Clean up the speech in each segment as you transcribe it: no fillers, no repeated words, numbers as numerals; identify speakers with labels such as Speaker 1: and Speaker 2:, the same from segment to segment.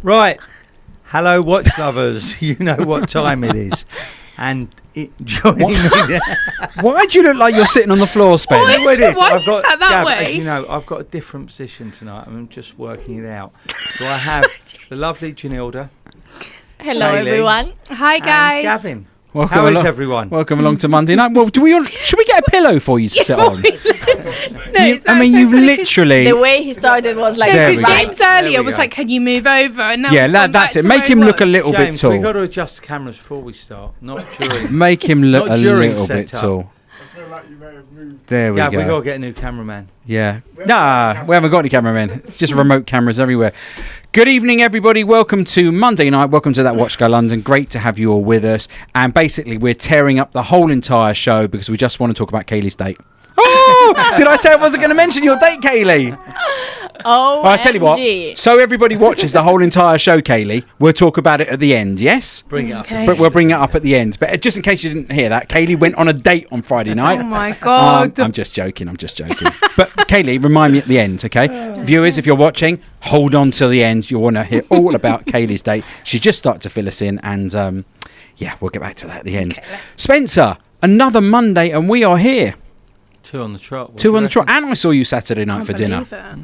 Speaker 1: Right. Hello, watch lovers. You know what time it is. And joining me.
Speaker 2: Why do you look like you're sitting on the floor, Spence?
Speaker 1: Why is
Speaker 3: that
Speaker 1: Gav,
Speaker 3: way?
Speaker 1: as you know, I've got a different position tonight. I'm just working it out. So I have the lovely Janilda.
Speaker 4: Hello,
Speaker 1: Kaylie,
Speaker 4: everyone.
Speaker 3: Hi, guys.
Speaker 1: And Gavin.
Speaker 2: Welcome
Speaker 1: How is
Speaker 2: along,
Speaker 1: everyone?
Speaker 2: Welcome along to Monday night. Well, should we get a pillow for you to sit on? You've literally.
Speaker 4: The way he started was like,
Speaker 2: There we
Speaker 3: because
Speaker 2: go.
Speaker 3: James earlier
Speaker 1: There we
Speaker 3: was
Speaker 1: go.
Speaker 3: like, "Can you move over?" And now
Speaker 2: Yeah,
Speaker 3: we've gone
Speaker 2: that's
Speaker 3: back
Speaker 2: it.
Speaker 3: to
Speaker 2: Make
Speaker 3: where
Speaker 2: him
Speaker 3: he
Speaker 2: look a
Speaker 3: was.
Speaker 2: little bit
Speaker 1: James, we've got
Speaker 2: tall.
Speaker 1: to adjust the cameras before we start, not during.
Speaker 2: Make him look
Speaker 1: Not
Speaker 2: a
Speaker 1: during
Speaker 2: little bit
Speaker 1: setup.
Speaker 2: tall.
Speaker 5: I feel like you may have moved.
Speaker 2: There we
Speaker 1: Gav, we've got
Speaker 2: go.
Speaker 1: to get a new cameraman.
Speaker 2: Yeah. Nah, we haven't got any cameramen. It's just remote cameras everywhere. Good evening, everybody. Welcome to Monday night. Welcome to That Watch Go London. Great to have you all with us. And basically, we're tearing up the whole entire show because we just want to talk about Kaylie's date. Oh! Did I say I wasn't going to mention your date, Kaylie?
Speaker 4: oh,
Speaker 2: Well, I tell you what. So everybody watches the whole entire show, Kaylie. We'll talk about it at the end, yes?
Speaker 1: Bring it up.
Speaker 3: Okay.
Speaker 2: But we'll bring it up at the end. But just in case you didn't hear that, Kaylie went on a date on Friday night.
Speaker 3: Oh my god!
Speaker 2: I'm just joking. But Kaylie, remind me at the end, okay? Viewers, if you're watching, hold on till the end. You'll want to hear all about Kaylie's date. She just started to fill us in, and yeah, we'll get back to that at the end.
Speaker 3: Okay,
Speaker 2: Spencer, another Monday, and we are here.
Speaker 1: Two on the trot. What
Speaker 2: Two
Speaker 1: do
Speaker 2: on
Speaker 1: you
Speaker 2: the trot,
Speaker 1: reckon?
Speaker 2: and I saw you Saturday night
Speaker 3: Can't
Speaker 2: for dinner.
Speaker 3: believe it.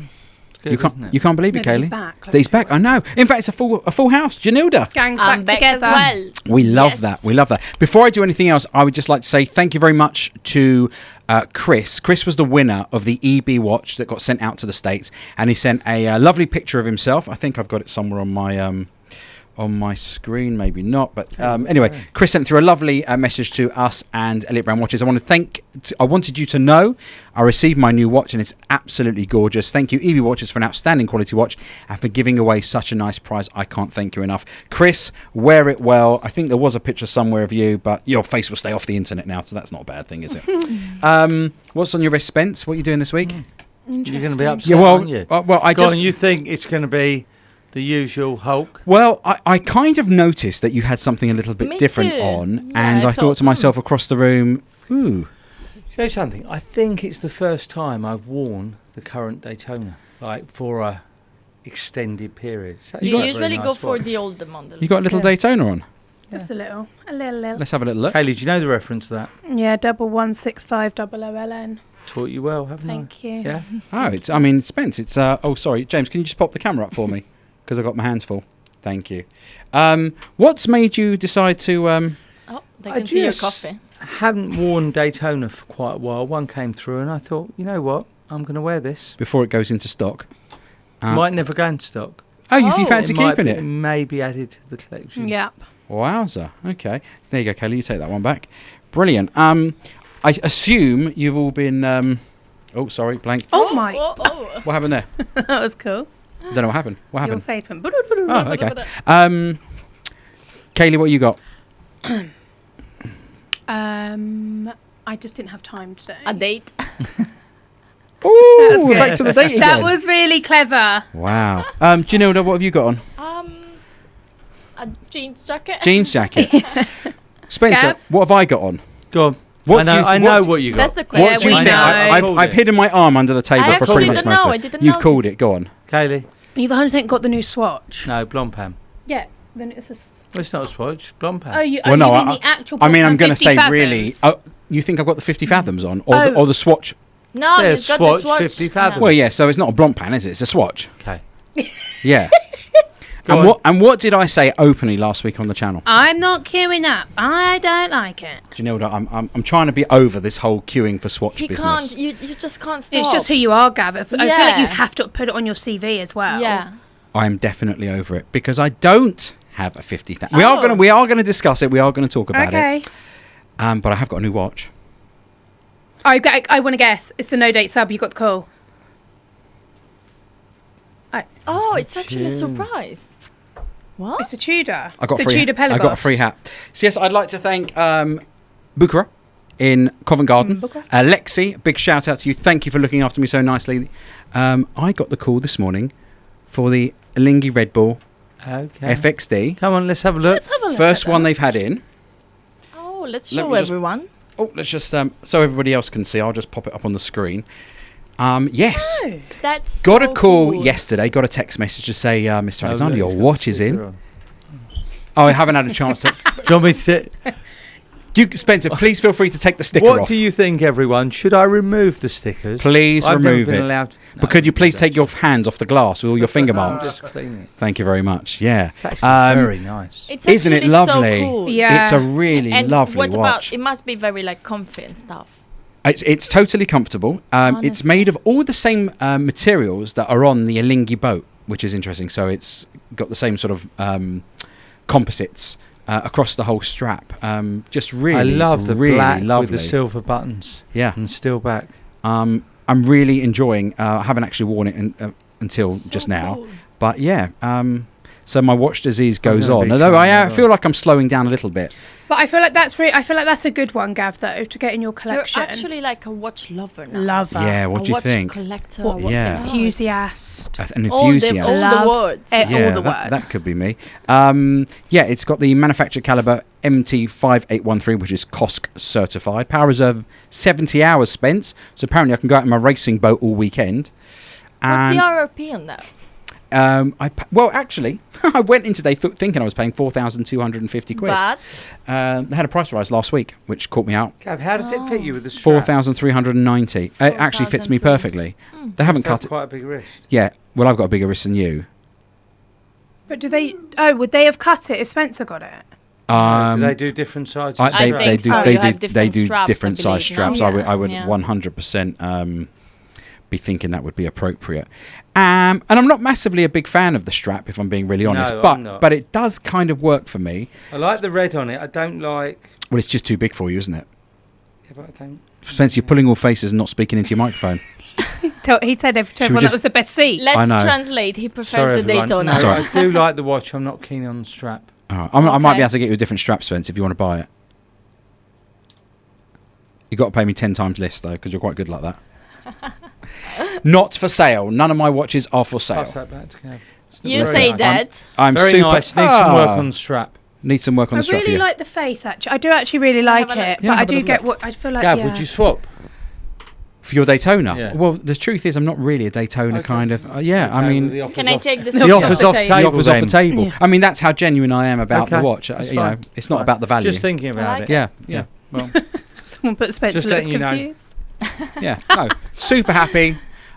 Speaker 1: It's good, isn't it?
Speaker 2: You can't believe it,
Speaker 3: No, that
Speaker 2: Kaylie.
Speaker 3: he's back,
Speaker 2: That he's back. I know. In fact, it's a full house. Janilda.
Speaker 3: Gang's
Speaker 4: I'm
Speaker 3: back
Speaker 4: back
Speaker 3: together.
Speaker 4: as well.
Speaker 2: We love
Speaker 4: Yes.
Speaker 2: that. We love that. Before I do anything else, I would just like to say thank you very much to Chris. Chris was the winner of the EB watch that got sent out to the States, and he sent a lovely picture of himself. I think I've got it somewhere on my screen, maybe not, but anyway, Chris sent through a lovely message to us and Elliot Brown Watches. I wanted you to know I received my new watch and it's absolutely gorgeous. Thank you, EB Watches, for an outstanding quality watch and for giving away such a nice prize. I can't thank you enough. Chris, wear it well. I think there was a picture somewhere of you, but your face will stay off the internet now, so that's not a bad thing, is it? What's on your wrist, Spence? What are you doing this week?
Speaker 1: You're going to be upset,
Speaker 2: Yeah, well,
Speaker 1: aren't you?
Speaker 2: I
Speaker 1: You think it's going to be the usual Hulk?
Speaker 2: Well, I kind of noticed that you had something a little bit
Speaker 4: Me
Speaker 2: different
Speaker 4: too.
Speaker 2: on,
Speaker 4: Yeah,
Speaker 2: and
Speaker 4: I
Speaker 2: I thought to myself across the room, ooh.
Speaker 1: Show you something. I think it's the first time I've worn the current Daytona, like for a extended period. It's actually
Speaker 4: You
Speaker 1: a very
Speaker 4: usually
Speaker 1: nice
Speaker 4: go for
Speaker 1: watch.
Speaker 4: the older model.
Speaker 2: You got a little Daytona on.
Speaker 3: Just a little.
Speaker 2: Let's have a little look.
Speaker 1: Kaylie, do you know the reference to that?
Speaker 3: Yeah, 11650LN.
Speaker 1: Taught you well, haven't
Speaker 3: Thank
Speaker 1: I?
Speaker 3: you.
Speaker 1: Yeah.
Speaker 2: Oh, Spence, it's, oh, sorry, James, can you just pop the camera up for me? Because I've got my hands full. Thank you. What's made you decide to,
Speaker 4: Oh, they
Speaker 1: I
Speaker 4: can see your
Speaker 1: just-
Speaker 4: coffee.
Speaker 1: Hadn't worn Daytona for quite a while. One came through and I thought, you know what? I'm going to wear this.
Speaker 2: before it goes into stock?
Speaker 1: Might never go into stock.
Speaker 2: You
Speaker 4: Oh.
Speaker 2: fancy
Speaker 1: might
Speaker 2: keeping
Speaker 1: be,
Speaker 2: it?
Speaker 1: may be added to the collection.
Speaker 3: Yep.
Speaker 2: Wowza. Okay. There you go, Kelly. You take that one back. Brilliant. I assume you've all been, oh, sorry, blank.
Speaker 3: Oh my!
Speaker 4: Oh.
Speaker 2: What happened there?
Speaker 3: that was cool.
Speaker 2: Don't know what happened. What
Speaker 3: Your
Speaker 2: happened?
Speaker 3: face went.
Speaker 2: Oh, okay. Kaylie, what you got?
Speaker 3: I just didn't have time today.
Speaker 4: A date.
Speaker 2: Oh,
Speaker 3: good.
Speaker 2: back to the date again.
Speaker 3: That was really clever.
Speaker 2: Wow. Janilda, what have you got on?
Speaker 4: A jeans jacket.
Speaker 2: Jeans jacket. Spencer,
Speaker 3: Gav?
Speaker 2: what have I got on?
Speaker 1: Go on.
Speaker 2: What
Speaker 1: I know what you got.
Speaker 4: That's the
Speaker 2: What
Speaker 4: question.
Speaker 2: do you
Speaker 3: we
Speaker 2: think?
Speaker 3: know.
Speaker 2: I've hidden my arm under the table
Speaker 4: I
Speaker 2: for
Speaker 4: actually
Speaker 2: pretty much
Speaker 4: didn't
Speaker 2: most
Speaker 4: know.
Speaker 2: of
Speaker 4: I
Speaker 2: it.
Speaker 4: didn't
Speaker 2: You've called
Speaker 4: notice.
Speaker 2: it. Go on.
Speaker 1: Kaylie?
Speaker 3: You've 100% got the new Swatch.
Speaker 1: No, Blancpain.
Speaker 3: Yeah. Then it's a.
Speaker 1: Well, it's not a Swatch. Blancpain.
Speaker 3: Oh, you.
Speaker 2: Well,
Speaker 3: oh,
Speaker 2: no,
Speaker 3: you mean the actual.
Speaker 2: I mean, I'm
Speaker 3: going
Speaker 2: going to say really. Oh, you think I've got the 50 fathoms on, or,
Speaker 3: Oh.
Speaker 2: or the Swatch?
Speaker 4: No,
Speaker 1: There's
Speaker 4: he's got
Speaker 1: Swatch,
Speaker 4: the Swatch.
Speaker 1: 50 fathom.
Speaker 2: Well, yeah. So it's not a Blancpain, is it? It's a Swatch.
Speaker 1: Okay.
Speaker 2: Yeah.
Speaker 1: Go on.
Speaker 2: And what did I say openly last week on the channel?
Speaker 3: I'm not queuing up. I don't like it.
Speaker 2: Janilda, I'm trying to be over this whole queuing for Swatch
Speaker 4: You
Speaker 2: business.
Speaker 4: can't. You just can't stop.
Speaker 3: It's just who you are, Gav. I feel like
Speaker 4: Yeah.
Speaker 3: you have to put it on your CV as well.
Speaker 4: Yeah.
Speaker 2: I'm definitely over it because I don't have a 50,000.
Speaker 4: Oh.
Speaker 2: We are gonna discuss it. We are gonna talk about
Speaker 3: Okay.
Speaker 2: it. But I have got a new watch.
Speaker 3: I want to guess. It's the no date sub. You got the call.
Speaker 4: Oh, it's actually a surprise. What?
Speaker 3: It's a Tudor.
Speaker 2: I got
Speaker 3: the
Speaker 2: free.
Speaker 3: Tudor Pelagos.
Speaker 2: I got a free hat. So yes, I'd like to thank Bukhara in Covent Garden.
Speaker 3: Bukhara.
Speaker 2: Lexi, big shout out to you. Thank you for looking after me so nicely. I got the call this morning for the Alinghi Redbull
Speaker 1: Okay.
Speaker 2: FXD.
Speaker 1: Come on, let's have a look.
Speaker 4: Let's have a look
Speaker 2: First
Speaker 4: at
Speaker 2: one
Speaker 4: that.
Speaker 2: they've had in.
Speaker 4: Oh, let's
Speaker 2: Let
Speaker 4: show
Speaker 2: me just-
Speaker 4: everyone.
Speaker 2: Oh, let's just so everybody else can see. I'll just pop it up on the screen. Yes.
Speaker 3: Oh.
Speaker 4: That's
Speaker 2: Got a
Speaker 4: so
Speaker 2: call
Speaker 4: cool.
Speaker 2: yesterday. Got a text message to say, Mr. Alexander, your
Speaker 1: look,
Speaker 2: watch is
Speaker 1: sticker
Speaker 2: in.
Speaker 1: on.
Speaker 2: Oh, I haven't had a chance to.
Speaker 1: Do you want me to sit?
Speaker 2: Spencer, please feel free to take the sticker
Speaker 1: What
Speaker 2: off.
Speaker 1: do you think, everyone? Should I remove the stickers?
Speaker 2: Please
Speaker 1: I've never
Speaker 2: remove
Speaker 1: been
Speaker 2: it.
Speaker 1: allowed.
Speaker 2: But could you please take your hands off the glass with all your finger marks?
Speaker 1: Just clean it.
Speaker 2: Thank you very much. Yeah.
Speaker 1: It's actually very nice.
Speaker 4: It's
Speaker 2: Isn't it
Speaker 4: actually
Speaker 2: lovely?
Speaker 4: So cool.
Speaker 3: Yeah.
Speaker 2: It's a really
Speaker 4: And
Speaker 2: lovely
Speaker 4: what
Speaker 2: watch.
Speaker 4: about? It must be very like comfy and stuff.
Speaker 2: It's totally comfortable. It's
Speaker 4: Honestly.
Speaker 2: made of all the same materials that are on the Alinghi boat, which is interesting. So it's got the same sort of composites across the whole strap. Just really,
Speaker 1: I love the
Speaker 2: really
Speaker 1: black
Speaker 2: lovely.
Speaker 1: with the silver buttons
Speaker 2: Yeah.
Speaker 1: and steel back.
Speaker 2: I'm really enjoying. I haven't actually worn it until
Speaker 4: So
Speaker 2: just now,
Speaker 4: cool.
Speaker 2: but yeah. So my watch disease goes
Speaker 1: gonna
Speaker 2: on.
Speaker 1: be
Speaker 2: Although
Speaker 1: trying
Speaker 2: I
Speaker 1: that
Speaker 2: feel
Speaker 1: on.
Speaker 2: like I'm slowing down a little bit.
Speaker 3: But I feel like that's a good one, Gav, though, to get in your
Speaker 4: You're
Speaker 3: collection.
Speaker 4: actually like a watch lover now.
Speaker 3: Lover.
Speaker 2: Yeah. What
Speaker 4: a
Speaker 2: do you
Speaker 4: watch
Speaker 2: think?
Speaker 4: collector.
Speaker 3: What-
Speaker 2: Yeah.
Speaker 3: Enthusiast.
Speaker 2: An
Speaker 4: All the-
Speaker 2: enthusiast.
Speaker 4: all
Speaker 3: Love
Speaker 4: words.
Speaker 3: it,
Speaker 2: Yeah,
Speaker 3: all the
Speaker 2: that
Speaker 3: words.
Speaker 2: could be me. Yeah, it's got the manufacturer caliber MT5813, which is COSC certified. Power reserve 70 hours spent. So apparently I can go out in my racing boat all weekend.
Speaker 4: What's the RRP on that?
Speaker 2: Well, actually, I went in today thinking I was paying 4,250 quid.
Speaker 4: But
Speaker 2: They had a price rise last week, which caught me out.
Speaker 1: Gav, how does it fit you with the strap?
Speaker 2: 4,390. It actually fits me
Speaker 4: 4,300.
Speaker 2: perfectly. They haven't
Speaker 1: Must have
Speaker 2: cut it.
Speaker 1: quite a big wrist.
Speaker 2: Yeah, well, I've got a bigger wrist than you.
Speaker 3: But do they? Oh, would they have cut it if Spencer got it?
Speaker 1: Do they do different sizes?
Speaker 2: I-
Speaker 1: of
Speaker 2: they,
Speaker 4: I
Speaker 1: strap?
Speaker 2: they
Speaker 4: think
Speaker 2: do.
Speaker 4: so.
Speaker 2: They
Speaker 4: You
Speaker 2: do.
Speaker 4: have
Speaker 2: They
Speaker 4: different
Speaker 2: do
Speaker 4: straps,
Speaker 2: different
Speaker 4: I
Speaker 2: size
Speaker 4: believe,
Speaker 2: straps.
Speaker 3: now.
Speaker 2: I would
Speaker 4: Yeah.
Speaker 2: 100% be thinking that would be appropriate. And I'm not massively a big fan of the strap, if I'm being really honest.
Speaker 1: No,
Speaker 2: but
Speaker 1: I'm not.
Speaker 2: but it does kind of work for me.
Speaker 1: I like the red on it. I don't like.
Speaker 2: Well, it's just too big for you, isn't it?
Speaker 1: Yeah, but I don't.
Speaker 2: Spencer, you're pulling all faces and not speaking into your microphone.
Speaker 3: He said to
Speaker 2: Should we
Speaker 3: everyone that
Speaker 2: just-
Speaker 3: was the best seat.
Speaker 2: I
Speaker 4: let's
Speaker 2: know.
Speaker 4: translate. He prefers
Speaker 1: Sorry,
Speaker 4: the
Speaker 1: everyone.
Speaker 4: Daytona.
Speaker 1: No,
Speaker 2: Sorry.
Speaker 1: I do like the watch. I'm not keen on the strap.
Speaker 2: I might be
Speaker 4: Okay.
Speaker 2: able to get you a different strap, Spence, if you want to buy it. You've got to pay me 10 times less, though, because you're quite good like that. Not for sale. None of my watches are for
Speaker 1: Pass
Speaker 2: sale.
Speaker 1: that back to Gav. It's not
Speaker 4: You
Speaker 1: very
Speaker 4: say
Speaker 1: nice.
Speaker 4: that.
Speaker 2: I'm
Speaker 1: Very
Speaker 2: super.
Speaker 1: nice. Needs some work on the strap.
Speaker 2: Need some work on
Speaker 3: I
Speaker 2: the strap for
Speaker 3: really
Speaker 2: you.
Speaker 3: like the face. Actually, I do actually really like
Speaker 4: have a look.
Speaker 3: it.
Speaker 2: Yeah,
Speaker 3: But I
Speaker 2: have a
Speaker 3: do
Speaker 2: look.
Speaker 3: get what I feel like.
Speaker 1: Gav,
Speaker 3: yeah.
Speaker 1: would you swap?
Speaker 2: For your Daytona?
Speaker 1: Yeah.
Speaker 2: Well, the truth is I'm not really a Daytona
Speaker 1: Okay.
Speaker 2: kind of... yeah, I
Speaker 1: Okay,
Speaker 2: mean...
Speaker 1: the offer's
Speaker 4: Can I
Speaker 1: off-
Speaker 4: take this?
Speaker 1: The offer's off
Speaker 2: The
Speaker 1: table
Speaker 2: offer's off the
Speaker 1: then.
Speaker 2: table.
Speaker 3: Yeah.
Speaker 2: I mean, that's how genuine I am about the
Speaker 1: Okay,
Speaker 2: watch.
Speaker 1: that's
Speaker 2: You know,
Speaker 1: fine.
Speaker 2: it's not
Speaker 1: Fine.
Speaker 2: about the value.
Speaker 1: Just thinking about
Speaker 3: like
Speaker 1: it.
Speaker 2: Yeah, yeah. Well,
Speaker 3: Someone put Spencer
Speaker 1: Just
Speaker 3: looks
Speaker 1: letting you know.
Speaker 3: confused.
Speaker 2: yeah. No, super happy.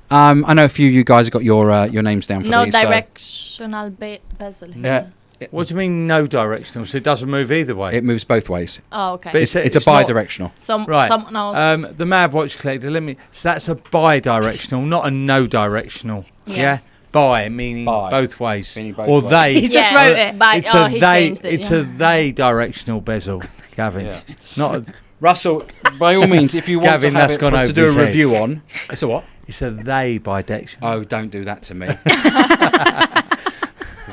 Speaker 2: I know a few of you guys have got your names down for
Speaker 4: No
Speaker 2: these. so-
Speaker 4: directional bezel.
Speaker 2: Yeah.
Speaker 1: What do you mean no directional? So it doesn't move either way?
Speaker 2: It moves both ways.
Speaker 4: Oh, okay.
Speaker 1: But
Speaker 2: It's a
Speaker 1: it's not-
Speaker 2: bi-directional.
Speaker 1: Right.
Speaker 4: Someone else.
Speaker 1: The Mad Watch Collector, so that's a bi-directional, not a no-directional. Yeah? Bi, meaning
Speaker 2: Bi.
Speaker 1: both ways.
Speaker 2: Meaning both
Speaker 1: or
Speaker 2: ways.
Speaker 1: they.
Speaker 3: He just wrote it.
Speaker 4: But,
Speaker 1: It's
Speaker 4: oh,
Speaker 1: a
Speaker 4: he
Speaker 1: they.
Speaker 4: changed it.
Speaker 1: It's
Speaker 4: yeah.
Speaker 1: a they directional bezel, Gavin.
Speaker 2: Yeah.
Speaker 1: Not a,
Speaker 2: Russell, by all means, if you want
Speaker 1: Gavin,
Speaker 2: to have
Speaker 1: that's
Speaker 2: it
Speaker 1: gone
Speaker 2: to
Speaker 1: over
Speaker 2: do a
Speaker 1: his head.
Speaker 2: review on... It's a what?
Speaker 1: it's a they bi-directional.
Speaker 2: Oh, don't do that to me.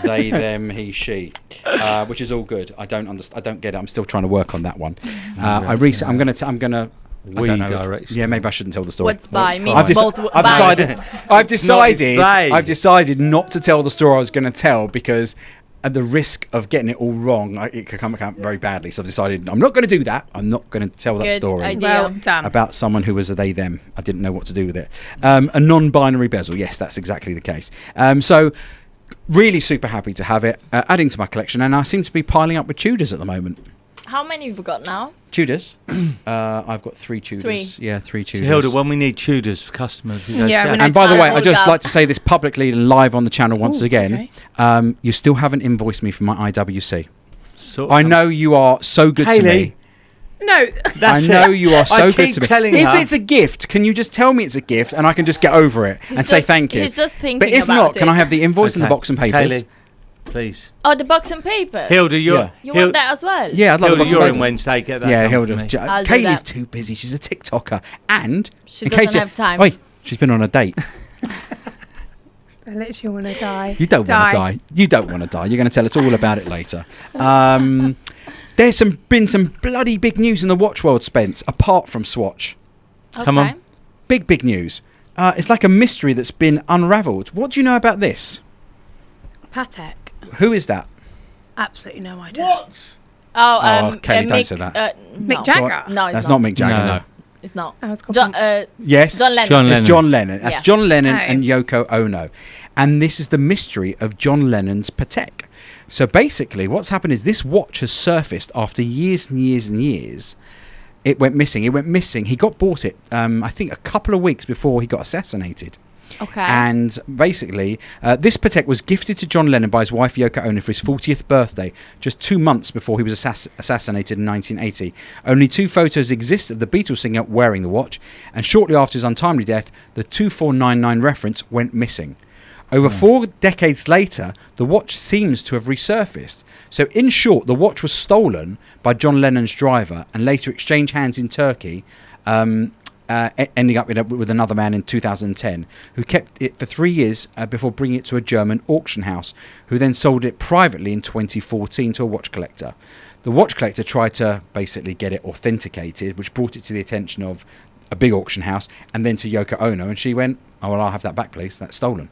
Speaker 2: They, them, he, she, which is all good. I don't understand. I don't get it. I'm still trying to work on that one. I'm gonna. I
Speaker 1: We
Speaker 2: don't know.
Speaker 1: directional.
Speaker 2: Yeah, maybe I shouldn't tell the story.
Speaker 4: What's by? Means
Speaker 2: I've,
Speaker 4: both.
Speaker 2: I've
Speaker 4: by.
Speaker 2: decided.
Speaker 1: they.
Speaker 2: I've decided not to tell the story I was going to tell because at the risk of getting it all wrong, it could come out very badly. So I've decided I'm not going to do that. I'm not going to tell that
Speaker 4: Good
Speaker 2: story
Speaker 4: idea.
Speaker 3: Well done.
Speaker 2: about someone who was a they them. I didn't know what to do with it. A non-binary bezel. Yes, that's exactly the case. So really super happy to have it adding to my collection, and I seem to be piling up with Tudors at the moment.
Speaker 4: How many have you got now?
Speaker 2: Tudors. I've got 3 Tudors.
Speaker 4: Three.
Speaker 2: Yeah, 3
Speaker 1: So
Speaker 2: Tudors.
Speaker 1: Hilda, when we need Tudors for customers, we go
Speaker 3: Yeah,
Speaker 1: to
Speaker 3: we
Speaker 1: Gav.
Speaker 3: know
Speaker 2: And by the way,
Speaker 4: I'll
Speaker 2: I'd just
Speaker 4: hold
Speaker 2: like to say this publicly live on the channel once
Speaker 3: Ooh,
Speaker 2: again.
Speaker 3: okay.
Speaker 2: You still haven't invoiced me for my IWC.
Speaker 1: Sort
Speaker 2: I
Speaker 1: of-
Speaker 2: know you are so good to me.
Speaker 1: Kaylie,
Speaker 3: No,
Speaker 1: that's
Speaker 2: I know
Speaker 1: it.
Speaker 2: you are so
Speaker 1: I
Speaker 2: good
Speaker 1: keep
Speaker 2: to me.
Speaker 1: telling
Speaker 2: If
Speaker 1: her-
Speaker 2: it's a gift, can you just tell me it's a gift and I can just get over it and say thank you?
Speaker 4: He's just thinking
Speaker 2: But if
Speaker 4: about
Speaker 2: not,
Speaker 4: it.
Speaker 2: can I have the invoice and the
Speaker 1: Okay.
Speaker 2: box and papers?
Speaker 1: Kaylie, please.
Speaker 4: Oh, the box and paper.
Speaker 1: Hilda, you're
Speaker 2: Yeah.
Speaker 4: You want that as well?
Speaker 2: Yeah, I'd love the
Speaker 1: Hilda,
Speaker 2: box
Speaker 1: you're
Speaker 2: and
Speaker 1: in
Speaker 2: papers.
Speaker 1: Wednesday. Get that.
Speaker 2: Yeah,
Speaker 1: done
Speaker 2: Hilda.
Speaker 1: for me.
Speaker 4: I'll do
Speaker 2: Kaylie's
Speaker 4: that.
Speaker 2: too busy. She's a TikToker. And
Speaker 4: She
Speaker 2: in
Speaker 4: doesn't
Speaker 2: case you-
Speaker 4: have time.
Speaker 2: Wait, she's been on a date.
Speaker 3: I literally want to die.
Speaker 2: You don't want to die. You don't want to die. You're going to tell us all about it later. There's been some bloody big news in the watch world, Spence, apart from Swatch.
Speaker 1: Come on.
Speaker 4: Okay.
Speaker 2: Big news. It's like a mystery that's been unravelled. What do you know about this?
Speaker 3: Patek.
Speaker 2: Who is that?
Speaker 3: Absolutely no idea.
Speaker 5: What?
Speaker 4: Oh,
Speaker 2: Kaylie, don't
Speaker 4: Mick,
Speaker 2: say that.
Speaker 4: no.
Speaker 3: Mick Jagger.
Speaker 4: No, it's
Speaker 2: That's not Mick Jagger,
Speaker 1: No.
Speaker 2: no.
Speaker 4: It's not.
Speaker 3: I was
Speaker 4: John,
Speaker 2: Yes.
Speaker 4: John Lennon.
Speaker 1: John
Speaker 2: It's
Speaker 1: Lennon.
Speaker 2: John Lennon. That's
Speaker 4: Yeah.
Speaker 2: John Lennon
Speaker 3: Oh.
Speaker 2: and Yoko Ono. And this is the mystery of John Lennon's Patek. So basically, what's happened is this watch has surfaced after years and years and years. It went missing. He got bought it, I think, a couple of weeks before he got assassinated.
Speaker 4: Okay.
Speaker 2: And basically, this Patek was gifted to John Lennon by his wife Yoko Ono for his 40th birthday, just 2 months before he was assassinated in 1980. Only 2 photos exist of the Beatles singer wearing the watch, and shortly after his untimely death, the 2499 reference went missing. Over 4 decades later, the watch seems to have resurfaced. So in short, the watch was stolen by John Lennon's driver and later exchanged hands in Turkey, ending up with another man in 2010, who kept it for 3 years before bringing it to a German auction house, who then sold it privately in 2014 to a watch collector. The watch collector tried to basically get it authenticated, which brought it to the attention of a big auction house and then to Yoko Ono, and she went, "Oh, well, I'll have that back, please. That's stolen."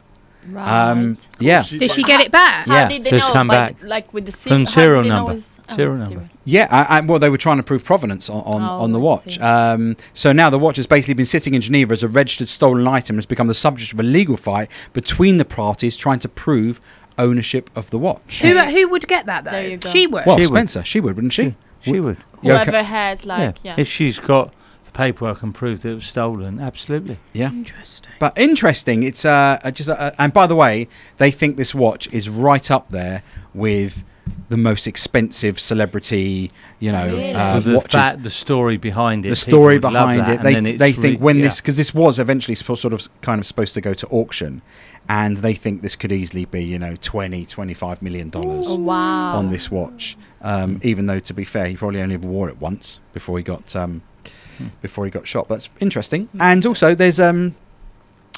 Speaker 4: right.
Speaker 2: Yeah.
Speaker 3: Did she get it back?
Speaker 2: Yeah.
Speaker 4: How did they
Speaker 1: So it's
Speaker 4: know?
Speaker 1: come back.
Speaker 4: Like with the
Speaker 1: From
Speaker 4: how
Speaker 1: serial
Speaker 4: did they know
Speaker 1: number.
Speaker 4: it was-
Speaker 1: Serial number.
Speaker 2: Yeah, well, they were trying to prove provenance on the
Speaker 4: I
Speaker 2: watch.
Speaker 4: see.
Speaker 2: So now the watch has basically been sitting in Geneva as a registered stolen item and has become the subject of a legal fight between the parties trying to prove ownership of the watch.
Speaker 3: Who would get that though?
Speaker 4: There you go.
Speaker 3: She would.
Speaker 2: Well,
Speaker 1: She would.
Speaker 2: Spencer, she would, wouldn't she?
Speaker 1: She would.
Speaker 4: Whoever has like
Speaker 1: If she's got the paperwork and proof that it was stolen, absolutely.
Speaker 2: Yeah.
Speaker 3: Interesting.
Speaker 2: But interesting, it's and by the way, they think this watch is right up there with the most expensive celebrity,
Speaker 4: Really?
Speaker 1: With the
Speaker 2: watches.
Speaker 1: the story behind it.
Speaker 2: The
Speaker 1: people
Speaker 2: story
Speaker 1: would love
Speaker 2: behind
Speaker 1: that,
Speaker 2: it,
Speaker 1: and then
Speaker 2: they
Speaker 1: it's
Speaker 2: think when
Speaker 1: yeah.
Speaker 2: this, because this was eventually sort of kind of supposed to go to auction, and they think this could easily be 20-25 million dollars
Speaker 4: Oh, wow.
Speaker 2: on this watch. Even though, to be fair, he probably only ever wore it once before he got shot. That's interesting. And also, there's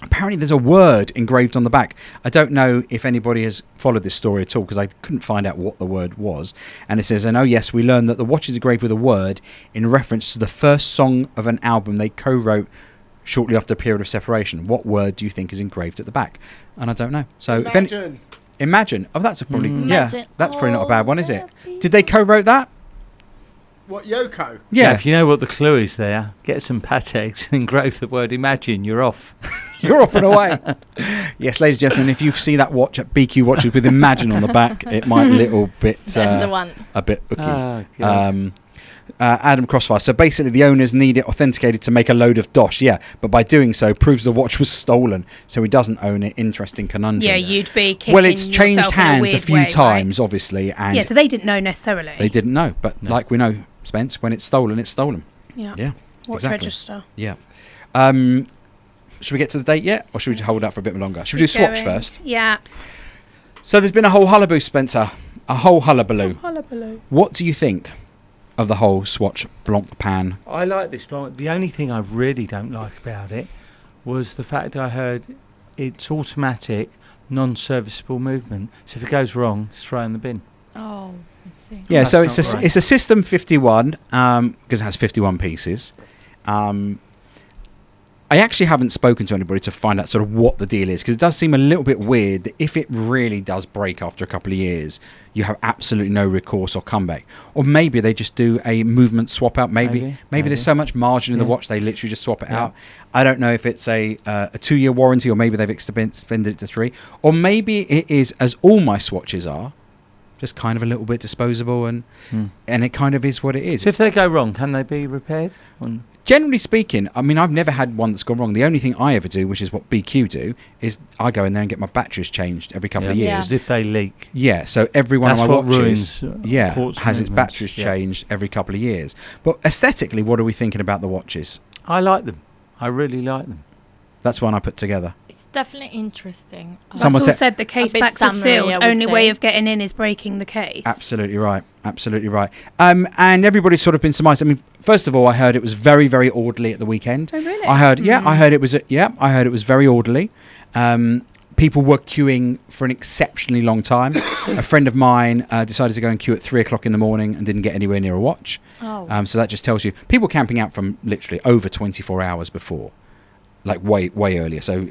Speaker 2: apparently there's a word engraved on the back. I don't know if anybody has followed this story at all because I couldn't find out what the word was. And it says, "And oh yes, we learned that the watch is engraved with a word in reference to the first song of an album they co-wrote shortly after a period of separation. What word do you think is engraved at the back?" And I don't know. So Imagine. Oh, that's probably
Speaker 4: Imagine.
Speaker 2: that's probably not a bad one, is it?
Speaker 4: Oh,
Speaker 2: Did they co-wrote that?
Speaker 5: What, Yoko?
Speaker 2: Yeah.
Speaker 1: If you know what the clue is there, get some Pateks and engrave the word imagine, you're off.
Speaker 2: You're up and away. Yes, ladies and gentlemen, if you see that watch at BQ Watches with Imagine on the back, it might a little bit
Speaker 4: That's the one.
Speaker 2: a bit ooky.
Speaker 1: Oh, God.
Speaker 2: Adam Crossfire. So basically, the owners need it authenticated to make a load of dosh. Yeah, but by doing so, proves the watch was stolen, so he doesn't own it. Interesting conundrum.
Speaker 3: Yeah, you'd be kicking
Speaker 2: Well, it's changed
Speaker 3: yourself in
Speaker 2: hands a
Speaker 3: weird
Speaker 2: few
Speaker 3: way,
Speaker 2: times, obviously,
Speaker 3: Right?
Speaker 2: and
Speaker 3: Yeah, so they didn't know necessarily.
Speaker 2: they didn't know. But
Speaker 1: No.
Speaker 2: like we know, Spence, when it's stolen, it's stolen.
Speaker 3: Yeah.
Speaker 2: Yeah,
Speaker 3: Watch
Speaker 2: exactly.
Speaker 3: register.
Speaker 2: Yeah. Should we get to the date yet, or should we just hold out for a bit longer? Should we do
Speaker 3: Keep
Speaker 2: Swatch
Speaker 3: going.
Speaker 2: first?
Speaker 3: Yeah.
Speaker 2: So there's been a whole hullabaloo, Spencer. A whole hullabaloo.
Speaker 3: Hullabaloo.
Speaker 2: What do you think of the whole Swatch Blancpain?
Speaker 1: I like this plant. The only thing I really don't like about it was the fact I heard it's automatic, non-serviceable movement. So if it goes wrong, it's throw in the bin.
Speaker 4: Oh, I see.
Speaker 2: Yeah,
Speaker 1: That's
Speaker 2: so
Speaker 1: not right.
Speaker 2: it's a System 51 because it has 51 pieces. I actually haven't spoken to anybody to find out sort of what the deal is, because it does seem a little bit weird that if it really does break after a couple of years, you have absolutely no recourse or comeback. Or maybe they just do a movement swap out. Maybe there's so much margin in the
Speaker 1: Yeah.
Speaker 2: watch they literally just swap it
Speaker 1: Yeah.
Speaker 2: out. I don't know if it's a 2-year warranty, or maybe they've extended it to 3, or maybe it is, as all my Swatches are, just kind of a little bit disposable, and it kind of is what it is.
Speaker 1: So if they go wrong, can they be repaired?
Speaker 2: Generally speaking, I mean, I've never had one that's gone wrong. The only thing I ever do, which is what BQ do, is I go in there and get my batteries changed every couple of
Speaker 4: Yeah.
Speaker 2: years.
Speaker 1: If they leak.
Speaker 2: Yeah, so every one
Speaker 1: That's
Speaker 2: of my
Speaker 1: what
Speaker 2: watches
Speaker 1: ruins, quartz
Speaker 2: has its
Speaker 1: movements.
Speaker 2: batteries
Speaker 1: Yeah.
Speaker 2: changed every couple of years. But aesthetically, what are we thinking about the watches?
Speaker 1: I like them. I really like them.
Speaker 2: That's one I put together.
Speaker 4: It's definitely interesting.
Speaker 2: Someone
Speaker 3: Russell
Speaker 2: said-
Speaker 3: said the case
Speaker 4: bit
Speaker 3: backs are
Speaker 4: samurai,
Speaker 3: sealed.
Speaker 4: I would
Speaker 3: Only way
Speaker 4: say.
Speaker 3: of getting in is breaking the case.
Speaker 2: Absolutely right. Absolutely right. And everybody's sort of been surmised. I mean, first of all, I heard it was very, very orderly at the weekend.
Speaker 3: Oh, really?
Speaker 2: I heard it was very orderly. People were queuing for an exceptionally long time. A friend of mine decided to go and queue at 3:00 in the morning and didn't get anywhere near a watch.
Speaker 4: Oh.
Speaker 2: So that just tells you people camping out from literally over 24 hours before, like way earlier. So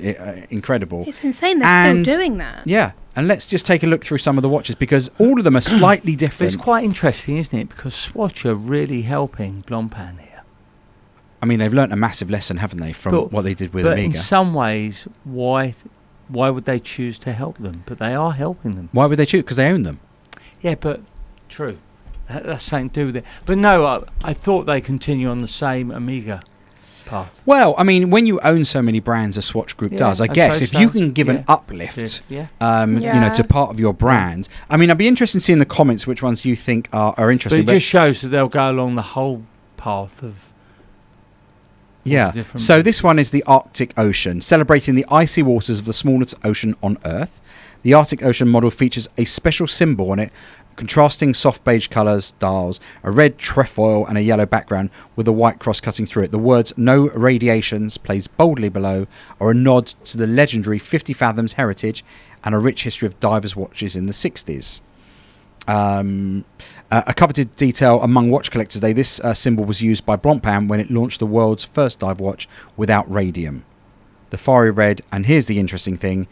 Speaker 2: incredible.
Speaker 3: It's insane they're
Speaker 2: And-
Speaker 3: still doing that.
Speaker 2: Yeah. And let's just take a look through some of the watches, because all of them are slightly
Speaker 1: But it's
Speaker 2: different.
Speaker 1: quite interesting, isn't it? Because Swatch are really helping Blancpain here.
Speaker 2: I mean, they've learnt a massive lesson, haven't they, from
Speaker 1: But-
Speaker 2: what they did with
Speaker 1: But in
Speaker 2: Amiga?
Speaker 1: some ways, why would they choose to help them? But they are helping them.
Speaker 2: Why would they choose? Because they own them.
Speaker 1: Yeah, but true. That's something to do with it. But no, I thought they continue on the same Amiga path.
Speaker 2: Well, I mean, when you own so many brands as Swatch Group
Speaker 1: Yeah,
Speaker 2: does, I
Speaker 1: I
Speaker 2: guess
Speaker 1: suppose
Speaker 2: if you
Speaker 1: so.
Speaker 2: can give an
Speaker 1: Yeah.
Speaker 2: uplift,
Speaker 1: Yeah.
Speaker 2: you know,
Speaker 3: Yeah.
Speaker 2: to part of your brand. I mean, I'd be interested in seeing the comments which ones you think are
Speaker 1: But
Speaker 2: interesting.
Speaker 1: it just shows that they'll go along the whole path of.
Speaker 2: Yeah.
Speaker 1: the different
Speaker 2: So
Speaker 1: bits.
Speaker 2: this one is the Arctic Ocean, celebrating the icy waters of the smallest ocean on Earth. The Arctic Ocean model features a special symbol on it, contrasting soft beige colours, dials, a red trefoil and a yellow background with a white cross cutting through it. The words "No Radiations" placed boldly below are a nod to the legendary 50 Fathoms heritage and a rich history of divers' watches in the 60s. A coveted detail among watch collectors, this symbol was used by Blancpain when it launched the world's first dive watch without radium. The fiery red, and here's the interesting thing,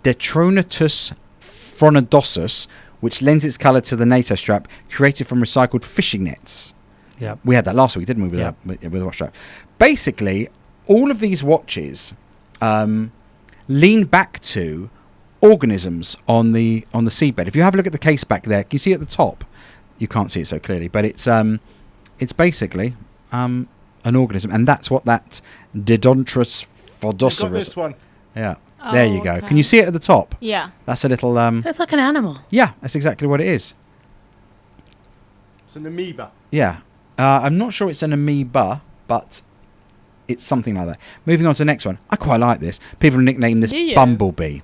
Speaker 2: Detronatus phronodosus, which lends its colour to the NATO strap, created from recycled fishing nets.
Speaker 1: Yeah.
Speaker 2: We had that last week, didn't we, with,
Speaker 1: Yeah.
Speaker 2: with the watch strap? Basically, all of these watches lean back to organisms on the seabed. If you have a look at the case back there, can you see at the top? You can't see it so clearly, but it's basically an organism, and that's what that Dodontrus
Speaker 5: I've got
Speaker 2: phodocerus.
Speaker 5: this one.
Speaker 2: Yeah, there you go.
Speaker 4: okay.
Speaker 2: Can you see it at the top?
Speaker 4: Yeah.
Speaker 2: That's a little.
Speaker 3: That's like an animal.
Speaker 2: Yeah, that's exactly what it is.
Speaker 5: It's an amoeba.
Speaker 2: Yeah, I'm not sure it's an amoeba, but it's something like that. Moving on to the next one. I quite like this. People nickname this
Speaker 4: Do you?
Speaker 2: Bumblebee.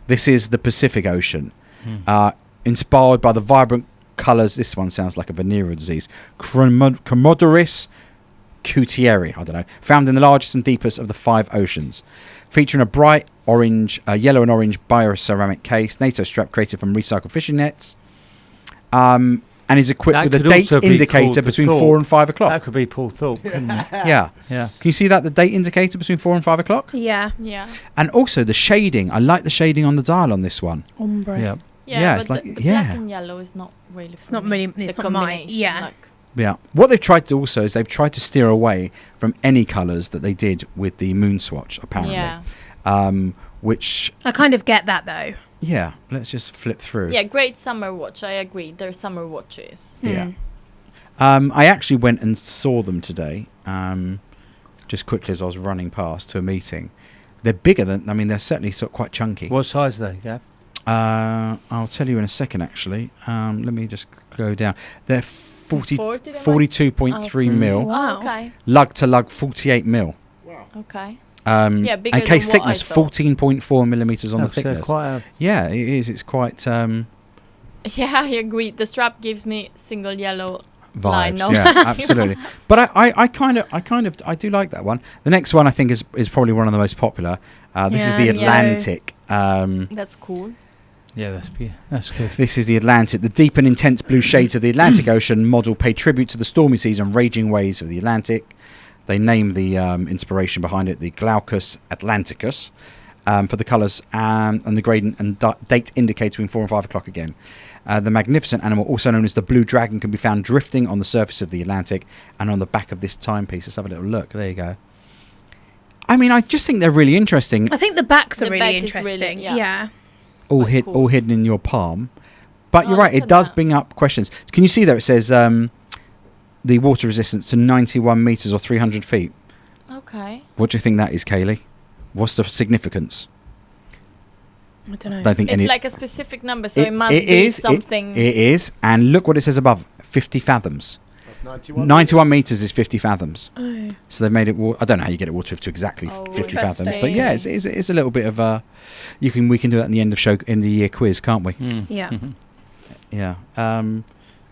Speaker 2: This is the Pacific Ocean.
Speaker 1: Hmm.
Speaker 2: Inspired by the vibrant colours, this one sounds like a venereal disease, Commodorus cutieri, I don't know, found in the largest and deepest of the 5 oceans. Featuring a bright orange, yellow and orange bioceramic case, NATO strap created from recycled fishing nets, and is equipped
Speaker 1: That
Speaker 2: with a
Speaker 1: could
Speaker 2: date
Speaker 1: also be
Speaker 2: indicator
Speaker 1: called the
Speaker 2: between
Speaker 1: Thought.
Speaker 2: 4 and 5 o'clock.
Speaker 1: That could be Paul Thorpe, couldn't it?
Speaker 2: Yeah.
Speaker 1: Yeah.
Speaker 2: Can you see that, the date indicator between 4 and 5 o'clock?
Speaker 3: Yeah.
Speaker 4: Yeah.
Speaker 2: And also the shading. I like the shading on the dial on this one.
Speaker 3: Ombre.
Speaker 1: Yeah.
Speaker 2: Yeah,
Speaker 4: but
Speaker 2: it's like-
Speaker 4: the
Speaker 2: yeah.
Speaker 4: black and yellow is not really. It's
Speaker 3: not really- it's
Speaker 4: the
Speaker 3: not mine.
Speaker 4: combination,
Speaker 3: Yeah.
Speaker 4: Like,
Speaker 2: Yeah. What they've tried to also is they've tried to steer away from any colours that they did with the Moon Swatch, apparently.
Speaker 4: yeah.
Speaker 2: Which,
Speaker 3: I kind of get that though.
Speaker 2: yeah, let's just flip through.
Speaker 4: Yeah. Great summer watch. I agree. They're summer watches.
Speaker 2: Yeah.
Speaker 3: Mm.
Speaker 2: I actually went and saw them today, just quickly as I was running past to a meeting. They're bigger than, I mean, they're certainly sort of quite chunky.
Speaker 1: What size are they, Gav?
Speaker 2: I'll tell you in a second, actually. Let me just go down. They're
Speaker 4: 40 they might-
Speaker 2: 42.3
Speaker 4: Oh,
Speaker 2: mil.
Speaker 3: Wow.
Speaker 4: Okay.
Speaker 2: Lug to lug, 48 mil.
Speaker 5: Wow.
Speaker 4: Okay.
Speaker 2: Yeah,
Speaker 4: bigger
Speaker 2: and case
Speaker 4: than what I
Speaker 2: thickness,
Speaker 4: thought.
Speaker 2: 14.4 millimeters on the
Speaker 1: Oh, so
Speaker 2: thickness.
Speaker 1: quite a,
Speaker 2: Yeah, it is. It's quite
Speaker 4: Yeah, I agree. The strap gives me single yellow line.
Speaker 2: vibes.
Speaker 4: No.
Speaker 2: Yeah, absolutely. But I kind of I do like that one. The next one I think is probably one of the most popular. This is
Speaker 3: Yeah,
Speaker 2: the
Speaker 3: yeah.
Speaker 2: Atlantic.
Speaker 4: That's cool.
Speaker 1: yeah, that's good.
Speaker 2: This is the Atlantic. The deep and intense blue shades of the Atlantic Ocean model pay tribute to the stormy seas and raging waves of the Atlantic. They name the inspiration behind it the Glaucus Atlanticus for the colours and the gradient and date indicator between 4 and 5 o'clock again. The magnificent animal, also known as the Blue Dragon, can be found drifting on the surface of the Atlantic and on the back of this timepiece. Let's have a little look. There you go. I mean, I just think they're really interesting.
Speaker 3: I think the backs are
Speaker 4: The
Speaker 3: really
Speaker 4: back is really-
Speaker 3: interesting.
Speaker 4: yeah.
Speaker 3: Yeah.
Speaker 2: all
Speaker 4: Quite cool.
Speaker 2: hidden in your palm. But you're
Speaker 4: Oh,
Speaker 2: right,
Speaker 4: look
Speaker 2: it
Speaker 4: at
Speaker 2: does
Speaker 4: that.
Speaker 2: bring up questions. Can you see there? It says the water resistance to 91 meters or 300 feet.
Speaker 4: Okay.
Speaker 2: What do you think that is, Kaylie? What's the significance?
Speaker 3: I don't know.
Speaker 2: Don't think
Speaker 4: It's
Speaker 2: any.
Speaker 4: like a specific number, so it, must be
Speaker 2: is,
Speaker 4: something.
Speaker 2: It is, and look what it says above: 50 fathoms.
Speaker 5: That's 91.
Speaker 2: 91 meters is 50 fathoms.
Speaker 3: Oh.
Speaker 2: So they've made it. I don't know how you get it water to exactly
Speaker 4: Oh,
Speaker 2: 50 fathoms, but
Speaker 4: interesting.
Speaker 2: yeah, it's a little bit of a. We can do that in the end of in the year quiz, can't we?
Speaker 1: Mm.
Speaker 3: Yeah.
Speaker 2: Yeah.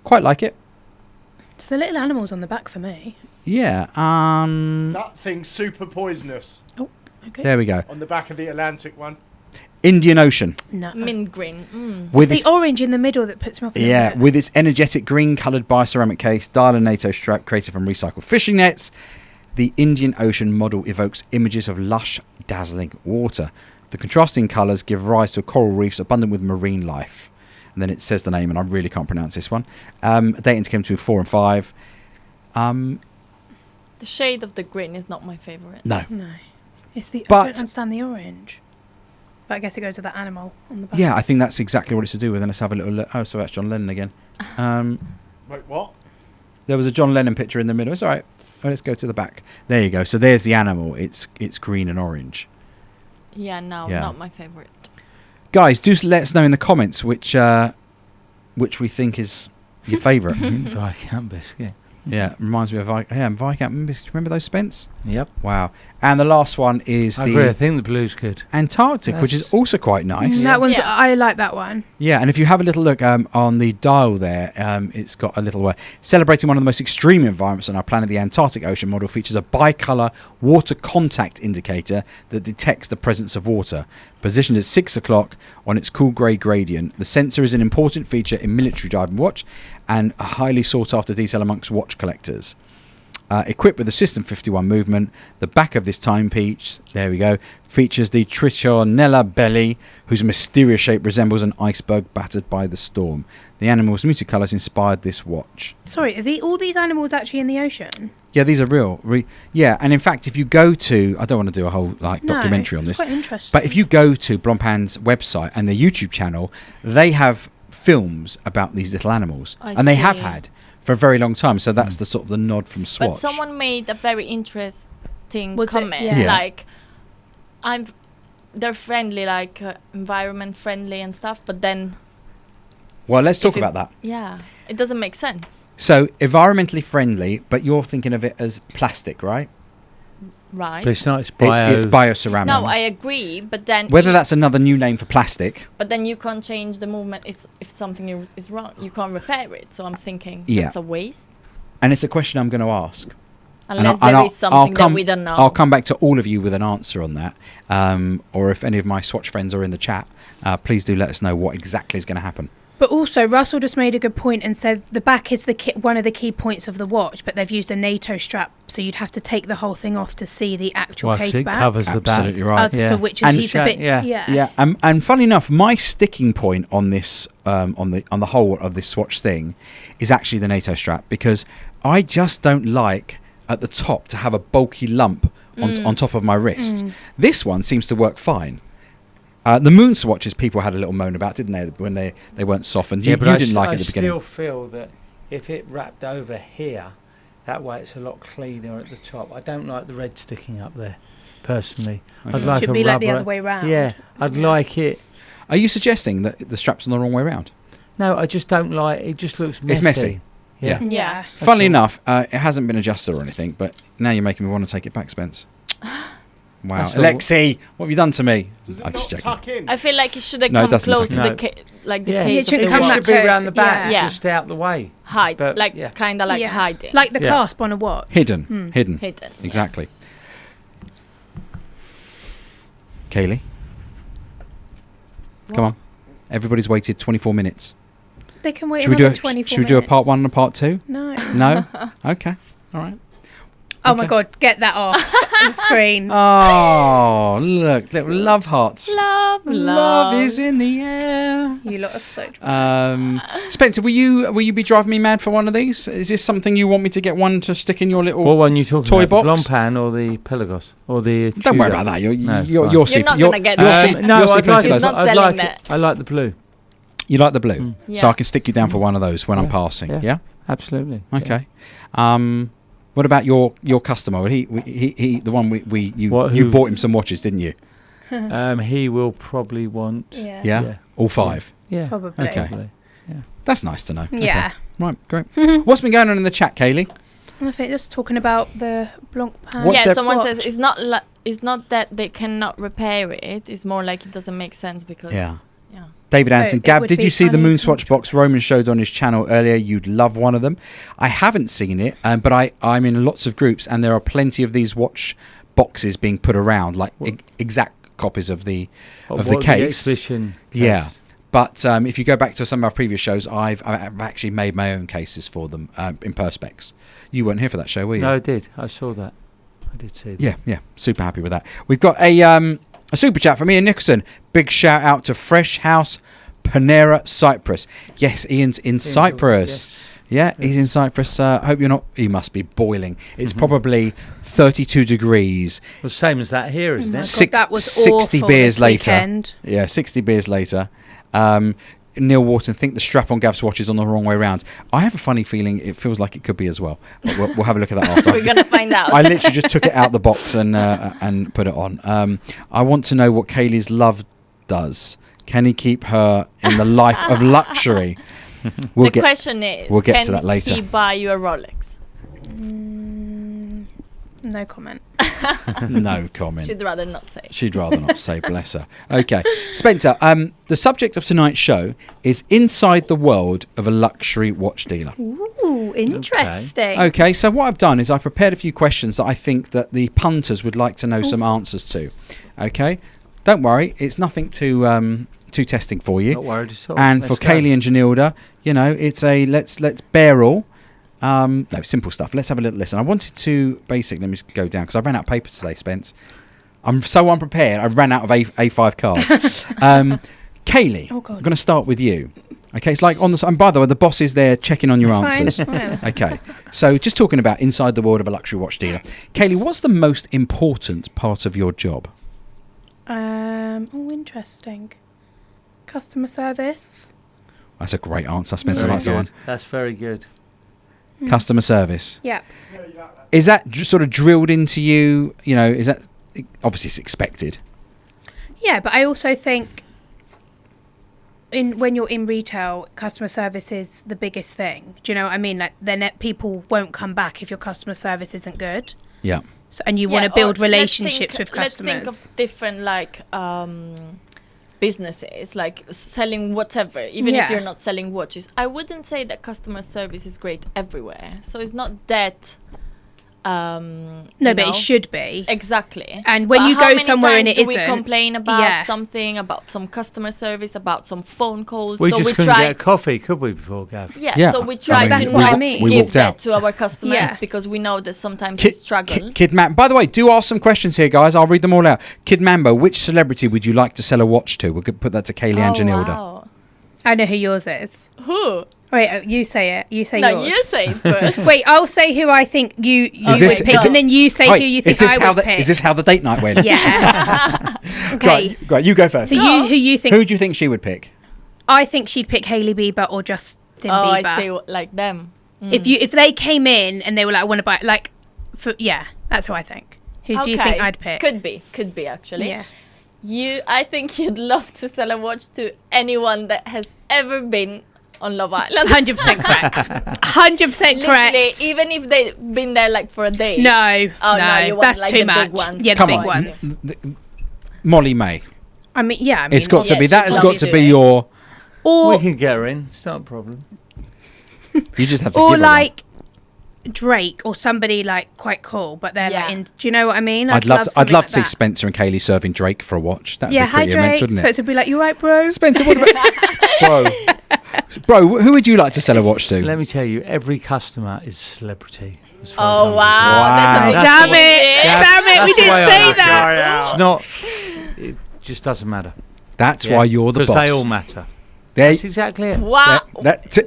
Speaker 2: Quite like it.
Speaker 3: It's the little animals on the back for me.
Speaker 2: Yeah.
Speaker 5: That thing's super poisonous
Speaker 3: Okay.
Speaker 2: There we go.
Speaker 5: on the back of the Atlantic one.
Speaker 2: Indian Ocean.
Speaker 3: No.
Speaker 4: Mint green. Mm.
Speaker 2: With
Speaker 3: It's the orange in the middle that puts me off. a little
Speaker 2: yeah,
Speaker 3: bit.
Speaker 2: with its energetic green-coloured bioceramic case, dial and NATO strap created from recycled fishing nets, the Indian Ocean model evokes images of lush, dazzling water. The contrasting colours give rise to coral reefs abundant with marine life. And then it says the name, and I really can't pronounce this one. A date indicator between 4 and 5.
Speaker 4: The shade of the green is not my favorite.
Speaker 2: No.
Speaker 3: No. It's the. I
Speaker 2: But-
Speaker 3: don't understand the orange. But I guess it goes to that animal on the back.
Speaker 2: Yeah, I think that's exactly what it's to do with. And let's have a little look. Oh, so that's John Lennon again.
Speaker 5: Wait, what?
Speaker 2: There was a John Lennon picture in the middle. It's all right. Oh, let's go to the back. There you go. So there's the animal. It's green and orange.
Speaker 4: Yeah, no,
Speaker 2: Yeah.
Speaker 4: not my favorite.
Speaker 2: Guys, do let us know in the comments which we think is your favourite.
Speaker 1: Viscount biscuit.
Speaker 2: Yeah, reminds me of Viscount biscuits. Remember those, Spence?
Speaker 1: Yep.
Speaker 2: Wow. And the last one is
Speaker 1: I agree. I
Speaker 2: the
Speaker 1: think the blue's good.
Speaker 2: Antarctic, which is
Speaker 1: That's-
Speaker 2: also quite nice.
Speaker 3: That one's.
Speaker 4: Yeah.
Speaker 3: I like that one.
Speaker 2: Yeah, and if you have a little look on the dial there, it's got a little celebrating one of the most extreme environments on our planet. The Antarctic Ocean model features a bicolour water contact indicator that detects the presence of water. Positioned at 6 o'clock on its cool grey gradient, the sensor is an important feature in military diving watch and a highly sought after detail amongst watch collectors. Equipped with the System 51 movement, the back of this timepiece, there we go, features the Trichornella belly, whose mysterious shape resembles an iceberg battered by the storm. The animal's muted colours inspired this watch.
Speaker 3: Sorry, are all these animals actually in the ocean?
Speaker 2: Yeah, these are real. Yeah, and in fact, if you go to, I don't want to do a whole documentary on
Speaker 3: it's
Speaker 2: this,
Speaker 3: quite interesting.
Speaker 2: but if you go to Blancpain's website and their YouTube channel, they have films about these little animals,
Speaker 4: I
Speaker 2: and they have
Speaker 4: see.
Speaker 2: had for a very long time. So that's the sort of the nod from Swatch.
Speaker 4: But someone made a very interesting
Speaker 3: Was it?
Speaker 4: comment.
Speaker 3: Yeah.
Speaker 2: Yeah.
Speaker 4: Like, they're friendly, like environment friendly and stuff. But then,
Speaker 2: Well, let's talk
Speaker 4: if it-
Speaker 2: about that.
Speaker 4: yeah, it doesn't make sense,
Speaker 2: So environmentally friendly, but you're thinking of it as plastic, right?
Speaker 4: right?
Speaker 1: But it's not. It's bio.
Speaker 2: It's bioceramic.
Speaker 4: No, I agree. But then,
Speaker 2: Whether that's another new name for plastic,
Speaker 4: but then you can't change the movement if something is wrong. You can't repair it. So I'm thinking
Speaker 2: Yeah.
Speaker 4: it's a waste.
Speaker 2: and it's a question I'm going to ask.
Speaker 4: Unless
Speaker 2: And
Speaker 4: there is something that we don't know.
Speaker 2: I'll come back to all of you with an answer on that. Or if any of my Swatch friends are in the chat, please do let us know what exactly is going to happen.
Speaker 3: But also, Russell just made a good point and said the back is one of the key points of the watch, but they've used a NATO strap, so you'd have to take the whole thing off to see the actual
Speaker 1: Well, 'cause
Speaker 3: case
Speaker 1: it
Speaker 3: back.
Speaker 1: covers the back.
Speaker 2: Absolutely right.
Speaker 1: Yeah.
Speaker 3: Which
Speaker 2: And-
Speaker 3: is he's a bit.
Speaker 1: Yeah.
Speaker 3: Yeah.
Speaker 2: Yeah, and funny enough, my sticking point on this, on the whole of this Swatch thing, is actually the NATO strap, because I just don't like at the top to have a bulky lump on top of my wrist. This one seems to work fine. The moon swatches people had a little moan about, didn't they, when they weren't softened? You,
Speaker 1: but
Speaker 2: you
Speaker 1: I
Speaker 2: didn't like
Speaker 1: I
Speaker 2: it at the beginning.
Speaker 1: still feel that if it wrapped over here, that way it's a lot cleaner at the top. I don't like the red sticking up there, personally.
Speaker 2: Okay.
Speaker 1: I'd like
Speaker 3: Should
Speaker 1: a
Speaker 3: be like the
Speaker 1: rubber-
Speaker 3: other way round.
Speaker 1: Yeah, I'd like it.
Speaker 2: Are you suggesting that the strap's on the wrong way around?
Speaker 1: No, I just don't like it. Just looks messy.
Speaker 2: It's messy.
Speaker 1: Yeah.
Speaker 2: Yeah.
Speaker 3: Yeah.
Speaker 2: Funnily
Speaker 1: all.
Speaker 2: enough, it hasn't been adjusted or anything, but now you're making me want to take it back, Spence. Wow.
Speaker 1: That's all.
Speaker 2: Alexi, what have you done to me?
Speaker 5: Does it
Speaker 2: I'm
Speaker 5: not
Speaker 2: just joking.
Speaker 5: tuck in?
Speaker 4: I feel like it should have
Speaker 2: No, it
Speaker 4: come
Speaker 2: doesn't
Speaker 4: close to
Speaker 2: tuck
Speaker 4: the
Speaker 1: in.
Speaker 4: like the
Speaker 1: Yeah.
Speaker 4: case
Speaker 3: It
Speaker 4: of
Speaker 3: shouldn't
Speaker 4: the
Speaker 3: come
Speaker 1: It
Speaker 3: that
Speaker 4: watch.
Speaker 1: should be around
Speaker 3: close,
Speaker 1: the back,
Speaker 4: yeah.
Speaker 1: just out the way.
Speaker 4: Hide,
Speaker 1: But,
Speaker 4: like
Speaker 1: yeah.
Speaker 4: kind of like hiding,
Speaker 3: Like the
Speaker 1: Yeah.
Speaker 3: clasp on a watch.
Speaker 2: Hidden. Hidden.
Speaker 4: hidden. yeah.
Speaker 2: Exactly. Kaylie, come on. Everybody's waited 24 minutes.
Speaker 3: They can wait
Speaker 2: Should we do
Speaker 3: another
Speaker 2: a,
Speaker 3: 24
Speaker 2: should we do a part
Speaker 3: minutes.
Speaker 2: 1 and a part 2?
Speaker 3: No.
Speaker 2: No? Okay. All right.
Speaker 3: Oh my
Speaker 2: Okay.
Speaker 3: God, get that off the screen.
Speaker 2: Oh, look. Little love hearts.
Speaker 4: Love.
Speaker 2: Love is in the air.
Speaker 3: You lot are so drunk.
Speaker 2: Spencer, will you be driving me mad for one of these? Is this something you want me to get one to stick in your little...
Speaker 1: What one you talking
Speaker 2: Toy
Speaker 1: about?
Speaker 2: box?
Speaker 1: The Blancpain or the Pelagos or the?
Speaker 2: Don't worry
Speaker 1: Tudor?
Speaker 2: about that. You're
Speaker 1: No,
Speaker 2: you're
Speaker 1: fine.
Speaker 2: you're
Speaker 4: You're not
Speaker 2: you're-
Speaker 4: gonna get
Speaker 2: you'll
Speaker 4: that.
Speaker 2: see-
Speaker 1: No,
Speaker 2: you'll see
Speaker 1: I'd
Speaker 2: plenty
Speaker 1: like
Speaker 2: of
Speaker 1: it.
Speaker 2: those.
Speaker 4: not
Speaker 1: I'd
Speaker 4: selling
Speaker 1: like
Speaker 4: that.
Speaker 1: it. I like the blue.
Speaker 2: You like the blue, so
Speaker 4: Yeah.
Speaker 2: I can stick you down for one of those when I'm
Speaker 1: Yeah.
Speaker 2: passing.
Speaker 1: Yeah.
Speaker 2: Yeah.
Speaker 1: Absolutely.
Speaker 2: Okay. What about your customer? He the one you
Speaker 1: Who?
Speaker 2: bought him some watches, didn't you?
Speaker 1: He will probably want.
Speaker 3: Yeah.
Speaker 2: Yeah.
Speaker 1: Yeah.
Speaker 2: All 5.
Speaker 1: Yeah.
Speaker 3: Probably.
Speaker 2: Okay.
Speaker 1: Probably.
Speaker 2: That's nice to know.
Speaker 3: Yeah.
Speaker 2: Okay. Right. Great. What's been going on in the chat, Kaylie?
Speaker 3: I think just talking about the Blancpain.
Speaker 2: What's
Speaker 4: Yeah,
Speaker 2: that-
Speaker 4: someone
Speaker 3: Swatch.
Speaker 4: says it's not that they cannot repair it. It's more like it doesn't make sense because
Speaker 2: Yeah.
Speaker 4: yeah.
Speaker 2: David Anson,
Speaker 3: it
Speaker 2: Gab,
Speaker 3: would
Speaker 2: did
Speaker 3: be
Speaker 2: you see the
Speaker 3: funny
Speaker 2: Moon
Speaker 3: if
Speaker 2: Swatch
Speaker 3: not.
Speaker 2: box Roman showed on his channel earlier? You'd love one of them. I haven't seen it, but I'm in lots of groups, and there are plenty of these watch boxes being put around, like exact copies of the case.
Speaker 1: exhibition
Speaker 2: Yeah.
Speaker 1: case.
Speaker 2: But if you go back to some of our previous shows, I've actually made my own cases for them in Perspex. You weren't here for that show, were you?
Speaker 1: No, I did. I saw that. I did see that.
Speaker 2: Yeah. Super happy with that. We've got a super chat from Ian Nicholson. Big shout out to Fresh House Panera Cyprus. Yes, Ian's in Cyprus. Yeah, he's in Cyprus. Hope you're not. He must be boiling. It's probably 32 degrees.
Speaker 1: Well, same as that here, isn't
Speaker 3: Oh my
Speaker 1: it?
Speaker 3: God, that was
Speaker 2: 60
Speaker 3: awful
Speaker 2: beers
Speaker 3: this
Speaker 2: later.
Speaker 3: weekend.
Speaker 2: Yeah, 60 beers later. Neil Wharton, think the strap on Gav's watch is on the wrong way round. I have a funny feeling it feels like it could be as well. But we'll have a look at that after.
Speaker 4: We're gonna find out.
Speaker 2: I literally just took it out the box and put it on. I want to know what Kaylie's love does. Can he keep her in the life of luxury?
Speaker 4: The question is,
Speaker 2: we'll get
Speaker 4: can
Speaker 2: to that later.
Speaker 4: he buy you a Rolex?
Speaker 3: No comment.
Speaker 2: No comment.
Speaker 4: She'd rather not say.
Speaker 2: She'd rather not say, bless her. Okay. Spencer, the subject of tonight's show is inside the world of a luxury watch dealer.
Speaker 3: Ooh, interesting.
Speaker 2: Okay, so what I've done is I prepared a few questions that I think that the punters would like to know some answers to. Okay? Don't worry, it's nothing too testing for you.
Speaker 1: Not worried at all.
Speaker 2: And
Speaker 1: Let's
Speaker 2: for
Speaker 1: go.
Speaker 2: Kaylie and Janilda, you know, it's a let's bear all. No, simple stuff. Let's have a little listen. I wanted to basically, let me just go down because I ran out of paper today, Spence. I'm so unprepared. I ran out of A5 card. Kaylie,
Speaker 3: Oh, God.
Speaker 2: I'm going to start with you. Okay, it's like on the. And by the way, the boss is there checking on your
Speaker 3: Fine.
Speaker 2: answers.
Speaker 3: Well,
Speaker 2: Okay, so just talking about inside the world of a luxury watch dealer. Kaylie, what's the most important part of your job?
Speaker 3: interesting. Customer service.
Speaker 2: That's a great answer, Spencer.
Speaker 1: Very
Speaker 2: Like that one.
Speaker 1: good. That's very good.
Speaker 2: Customer service.
Speaker 3: Yeah.
Speaker 2: Is that sort of drilled into you? You know, is that obviously it's expected?
Speaker 3: Yeah, but I also think when you're in retail, customer service is the biggest thing. Do you know what I mean? Like, then people won't come back if your customer service isn't good.
Speaker 2: Yeah.
Speaker 3: So, and you want to build relationships with
Speaker 4: Let's
Speaker 3: customers.
Speaker 4: think of different businesses, like selling whatever, even if
Speaker 3: Yeah.
Speaker 4: you're not selling watches. I wouldn't say that customer service is great everywhere. So it's not that.
Speaker 3: No, but it should be.
Speaker 4: Exactly.
Speaker 3: And when
Speaker 4: But
Speaker 3: you
Speaker 4: how
Speaker 3: go
Speaker 4: many
Speaker 3: somewhere and
Speaker 4: times
Speaker 3: it
Speaker 4: do we
Speaker 3: isn't,
Speaker 4: complain about
Speaker 3: yeah.
Speaker 4: something, about some customer service, about some phone calls?
Speaker 1: We
Speaker 4: so
Speaker 1: just
Speaker 4: we
Speaker 1: couldn't
Speaker 4: try.
Speaker 1: get a coffee, could we, before, Gav?
Speaker 2: Yeah.
Speaker 4: So we try
Speaker 3: That's
Speaker 4: to
Speaker 3: what I
Speaker 4: not
Speaker 3: mean.
Speaker 2: We
Speaker 4: give
Speaker 2: walked
Speaker 4: that
Speaker 2: out.
Speaker 4: to our customers
Speaker 3: Yeah.
Speaker 4: because we know that sometimes they struggle.
Speaker 2: Kid Man. By the way, do ask some questions here, guys. I'll read them all out. Kid Mambo, which celebrity would you like to sell a watch to? We could put that to Kaylie and Janilda.
Speaker 4: Wow.
Speaker 3: I know who yours is.
Speaker 4: Who?
Speaker 3: Wait, you say it. You say
Speaker 4: No,
Speaker 3: yours.
Speaker 4: you say it first.
Speaker 3: Wait, I'll say who I think you
Speaker 2: Is
Speaker 3: would
Speaker 2: this-
Speaker 3: pick,
Speaker 2: is
Speaker 3: and then you say
Speaker 2: Wait,
Speaker 3: who you
Speaker 2: is
Speaker 3: think
Speaker 2: this
Speaker 3: I
Speaker 2: how
Speaker 3: would pick.
Speaker 2: Is this how the date night went?
Speaker 3: Yeah. Okay.
Speaker 2: Great, you go first.
Speaker 3: So who you think?
Speaker 2: Who do you think she would pick?
Speaker 3: I think she'd pick Hailey Bieber or Justin
Speaker 4: Oh,
Speaker 3: Bieber.
Speaker 4: I see. Like them.
Speaker 3: If they came in and they were like, I want to buy, like, that's who I think. Who do you think I'd pick?
Speaker 4: Could be actually.
Speaker 3: Yeah.
Speaker 4: I think you'd love to sell a watch to anyone that has ever been on Love Island.
Speaker 3: 100% correct. 100% correct.
Speaker 4: Literally, even if they've been there like for a day.
Speaker 3: No,
Speaker 4: Oh, no, you want,
Speaker 3: that's
Speaker 4: like,
Speaker 3: too
Speaker 4: the
Speaker 3: much.
Speaker 4: big ones.
Speaker 3: Yeah, the
Speaker 2: Come
Speaker 3: big
Speaker 2: on.
Speaker 3: ones.
Speaker 2: Molly May.
Speaker 3: I mean,
Speaker 2: It's got to
Speaker 4: yeah,
Speaker 2: be. That has
Speaker 4: she'd
Speaker 2: got
Speaker 4: love
Speaker 2: to
Speaker 4: to
Speaker 2: be
Speaker 4: do it.
Speaker 2: your.
Speaker 1: We
Speaker 3: Or
Speaker 1: can get her in. It's not a problem.
Speaker 2: You just have to
Speaker 3: or
Speaker 2: give her
Speaker 3: like Drake or somebody like quite cool, but they're
Speaker 4: Yeah.
Speaker 3: like in. Do you know what I mean?
Speaker 2: one. I'd love to
Speaker 3: something
Speaker 2: see
Speaker 3: like that.
Speaker 2: Spencer and Kaylie serving Drake for a watch. That'd
Speaker 3: Yeah,
Speaker 2: be
Speaker 3: hi
Speaker 2: pretty immense,
Speaker 3: Drake.
Speaker 2: wouldn't it?
Speaker 3: Spencer would be like, "You right, bro?"
Speaker 2: Spencer, what about bro? Who would you like to sell a watch to?
Speaker 1: Let me tell you, every customer is a celebrity. As far
Speaker 4: Oh
Speaker 1: as I'm
Speaker 4: wow!
Speaker 2: Wow.
Speaker 4: That's a big
Speaker 3: Damn
Speaker 4: deal.
Speaker 3: it!
Speaker 1: Yeah.
Speaker 3: Damn it! We
Speaker 1: That's the
Speaker 3: didn't
Speaker 1: way I
Speaker 3: say
Speaker 1: look
Speaker 3: that.
Speaker 1: concerned. It's not. It just doesn't matter.
Speaker 2: That's
Speaker 1: Yeah,
Speaker 2: why you're the boss.
Speaker 1: Because they all matter.
Speaker 2: There-
Speaker 1: That's exactly it.
Speaker 4: Wow.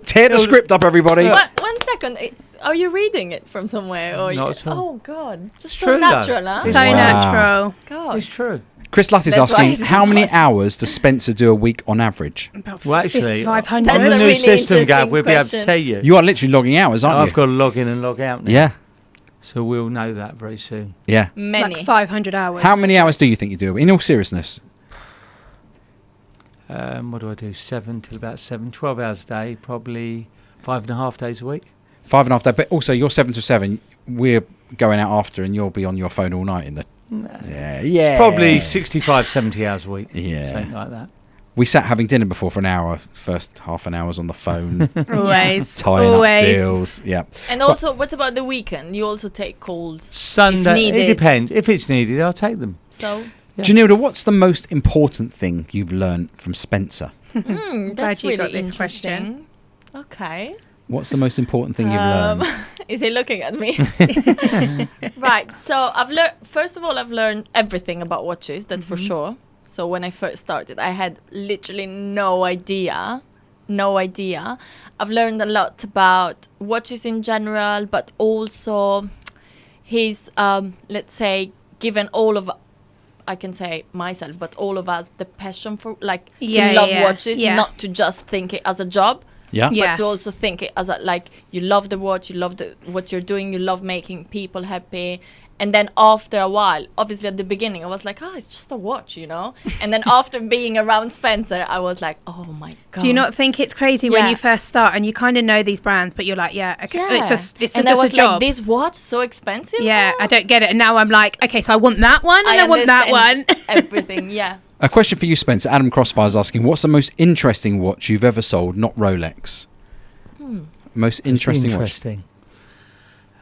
Speaker 2: tear the script up, everybody.
Speaker 4: One second. Are you reading it from somewhere? Or
Speaker 1: Not at all.
Speaker 4: Oh God! Just
Speaker 1: It's
Speaker 4: so
Speaker 1: true, though.
Speaker 4: natural, huh?
Speaker 3: So
Speaker 1: Wow.
Speaker 3: natural.
Speaker 4: God.
Speaker 1: It's true.
Speaker 2: Chris Lutt is
Speaker 4: That's why
Speaker 2: asking,
Speaker 4: he's
Speaker 2: how many
Speaker 4: the boss.
Speaker 2: hours does Spencer do a week on average?
Speaker 3: About
Speaker 1: Well, actually,
Speaker 3: 500.
Speaker 1: on the
Speaker 4: That's a
Speaker 1: new
Speaker 4: really
Speaker 1: system, Gav,
Speaker 4: interesting
Speaker 1: we'll be able to
Speaker 4: question.
Speaker 1: tell you.
Speaker 2: You are literally logging hours, aren't
Speaker 1: I've
Speaker 2: you?
Speaker 1: got to log in and log out now.
Speaker 2: Yeah,
Speaker 1: So we'll know that very soon.
Speaker 2: yeah.
Speaker 4: Many.
Speaker 3: like 500 hours.
Speaker 2: How many hours do you think you do? In all seriousness,
Speaker 1: What do I do? 7 till about 7. 12 hours a day, probably 5.5 days a week.
Speaker 2: 5.5 days. But also, you're 7 to 7. We're going out after, and you'll be on your phone all night in the. Yeah.
Speaker 1: Probably 65, 70 hours a week.
Speaker 2: Yeah.
Speaker 1: Something like that.
Speaker 2: We sat having dinner before for an hour. First half an hour was on the phone,
Speaker 3: Always.
Speaker 2: tying
Speaker 3: Always.
Speaker 2: up deals. Yeah.
Speaker 4: And also, what about the weekend? You also take calls
Speaker 1: Sunday,
Speaker 4: if needed.
Speaker 1: it depends. If it's needed, I'll take them.
Speaker 4: So
Speaker 1: Yeah.
Speaker 2: Janilda, what's the most important thing you've learned from Spencer?
Speaker 3: Glad
Speaker 4: that's
Speaker 3: you
Speaker 4: really
Speaker 3: got this
Speaker 4: interesting. Okay.
Speaker 2: What's the most important thing you've learned?
Speaker 4: Is he looking at me? Right. So first of all, I've learned everything about watches. That's for sure. So when I first started, I had literally no idea no idea. I've learned a lot about watches in general, but also he's, let's say, given all of, I can say myself, but all of us, the passion for, like, to love watches, not to just think it as a job.
Speaker 2: Yeah.
Speaker 4: But to also think it as a, like, you love the watch, you love what you're doing, you love making people happy. And then after a while, obviously at the beginning, I was like, it's just a watch, you know? And then after being around Spencer, I was like, oh my God.
Speaker 3: Do you not think it's crazy when you first start and you kind of know these brands, but you're like, okay, it's just a job.
Speaker 4: Like, this watch so expensive?
Speaker 3: Yeah, I don't get it. And now I'm like, okay, so I want that one and I want that one.
Speaker 4: Everything, yeah.
Speaker 2: A question for you, Spencer. Adam Crossfire is asking, what's the most interesting watch you've ever sold, not Rolex? Most interesting watch.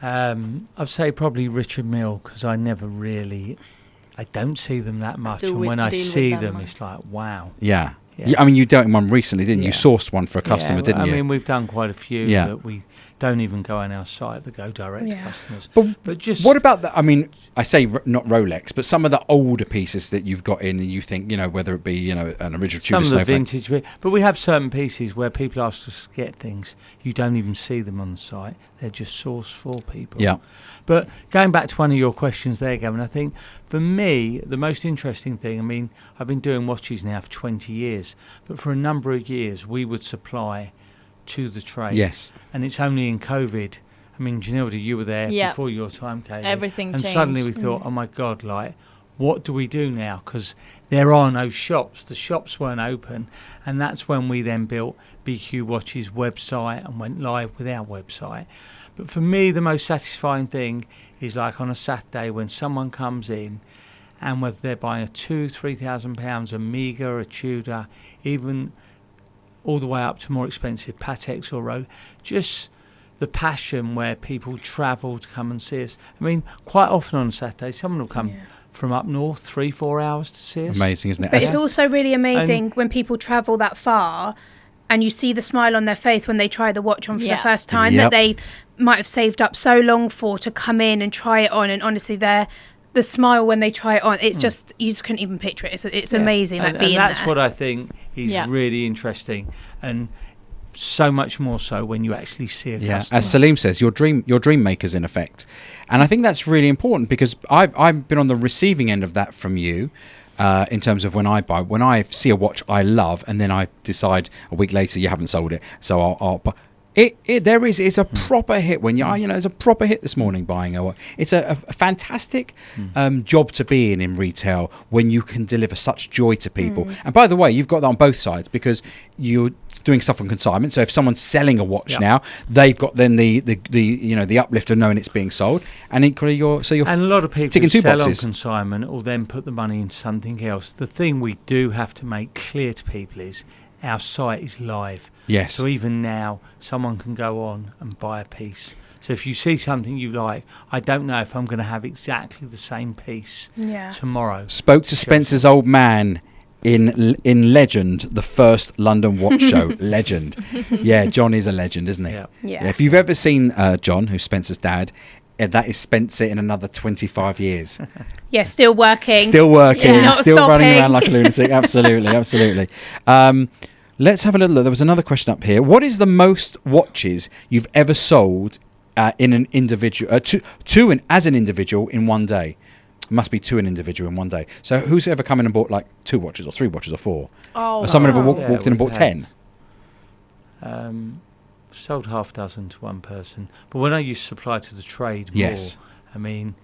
Speaker 1: I'd say probably Richard Mille, because I don't see them that much. And when I see them, it's like, wow.
Speaker 2: Yeah. I mean, you dealt in one recently, didn't you? You sourced one for a customer, didn't you?
Speaker 1: I mean, we've done quite a few that we don't even go on our site, that go direct to customers. But just...
Speaker 2: What about that? I mean, I say not Rolex, but some of the older pieces that you've got in, and you think, you know, whether it be, you know, an original Tudor
Speaker 1: some of the
Speaker 2: Snowflake.
Speaker 1: vintage, but we have certain pieces where people ask us to get things. You don't even see them on the site. They're just sourced for people.
Speaker 2: Yeah.
Speaker 1: But going back to one of your questions there, Gavin, I think for me, the most interesting thing, I mean, I've been doing watches now for 20 years, but for a number of years, we would supply to the trade.
Speaker 2: Yes.
Speaker 1: And it's only in COVID. I mean, Janilda, you were there before your time, Kaylie.
Speaker 4: Everything
Speaker 1: and
Speaker 4: changed.
Speaker 1: Suddenly we thought, oh my God, like, what do we do now? Because there are no shops. The shops weren't open. And that's when we then built BQ Watches website and went live with our website. But for me, the most satisfying thing is like on a Saturday when someone comes in, and whether they're buying a £2,000-3,000 Amiga, a Tudor, even all the way up to more expensive Pateks or Rolex, just the passion where people travel to come and see us. I mean, quite often on Saturday, someone will come from up north 3-4 hours to see us.
Speaker 2: Amazing, isn't it?
Speaker 3: But it's also really amazing when people travel that far and you see the smile on their face when they try the watch on for the first time that they might have saved up so long for, to come in and try it on. And honestly, the smile when they try it on, it's just, you just couldn't even picture it. It's amazing, like, being
Speaker 1: and that's
Speaker 3: there.
Speaker 1: what I think is really interesting, and so much more so when you actually see a customer.
Speaker 2: As Salim says, your dream makers in effect. And I think that's really important, because I've been on the receiving end of that from you. In terms of when I see a watch I love, and then I decide a week later you haven't sold it, so I'll it's a proper hit when it's a proper hit this morning buying a watch. It's a fantastic job to be in retail, when you can deliver such joy to people. And by the way, you've got that on both sides, because you're doing stuff on consignment. So if someone's selling a watch now, they've got then the uplift of knowing it's being sold, and equally
Speaker 1: and a lot of people
Speaker 2: ticking
Speaker 1: who
Speaker 2: two
Speaker 1: sell
Speaker 2: boxes
Speaker 1: on consignment or then put the money into something else. The thing we do have to make clear to people is our site is live.
Speaker 2: Yes.
Speaker 1: So even now, someone can go on and buy a piece. So if you see something you like, I don't know if I'm going to have exactly the same piece tomorrow.
Speaker 2: Spoke to Spencer's old man in Legend, the first London watch show. Legend. Yeah, John is a legend, isn't he?
Speaker 3: Yeah.
Speaker 2: If you've ever seen John, who's Spencer's dad, that is Spencer in another 25 years.
Speaker 3: Yeah, still working.
Speaker 2: Still
Speaker 3: stopping.
Speaker 2: running around like a lunatic. Absolutely. Let's have a little look. There was another question up here. What is the most watches you've ever sold in an individual, as an individual in one day? Must be to an individual in one day. So who's ever come in and bought like 2 watches or 3 watches or 4? Or someone ever walked in and bought 10?
Speaker 1: Sold half a dozen to one person. But when I used to supply to the trade more, I mean...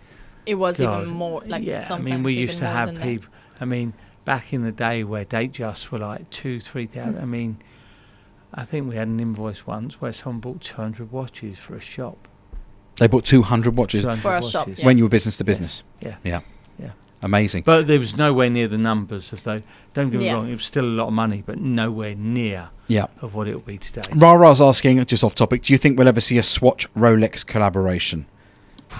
Speaker 4: It was even more, like, sometimes
Speaker 1: I mean, we used to have people...
Speaker 4: That.
Speaker 1: I mean, back in the day where Datejusts were like 2,000-3,000, I mean, I think we had an invoice once where someone bought 200 watches for a shop.
Speaker 2: They bought 200 watches?
Speaker 1: 200
Speaker 4: for a
Speaker 1: watches.
Speaker 4: shop,
Speaker 2: When you were business to business?
Speaker 1: Yeah.
Speaker 2: Amazing.
Speaker 1: But there was nowhere near the numbers of those. Don't get me wrong, it was still a lot of money, but nowhere near of what it will be today.
Speaker 2: Rara's asking, just off topic, do you think we'll ever see a Swatch Rolex collaboration?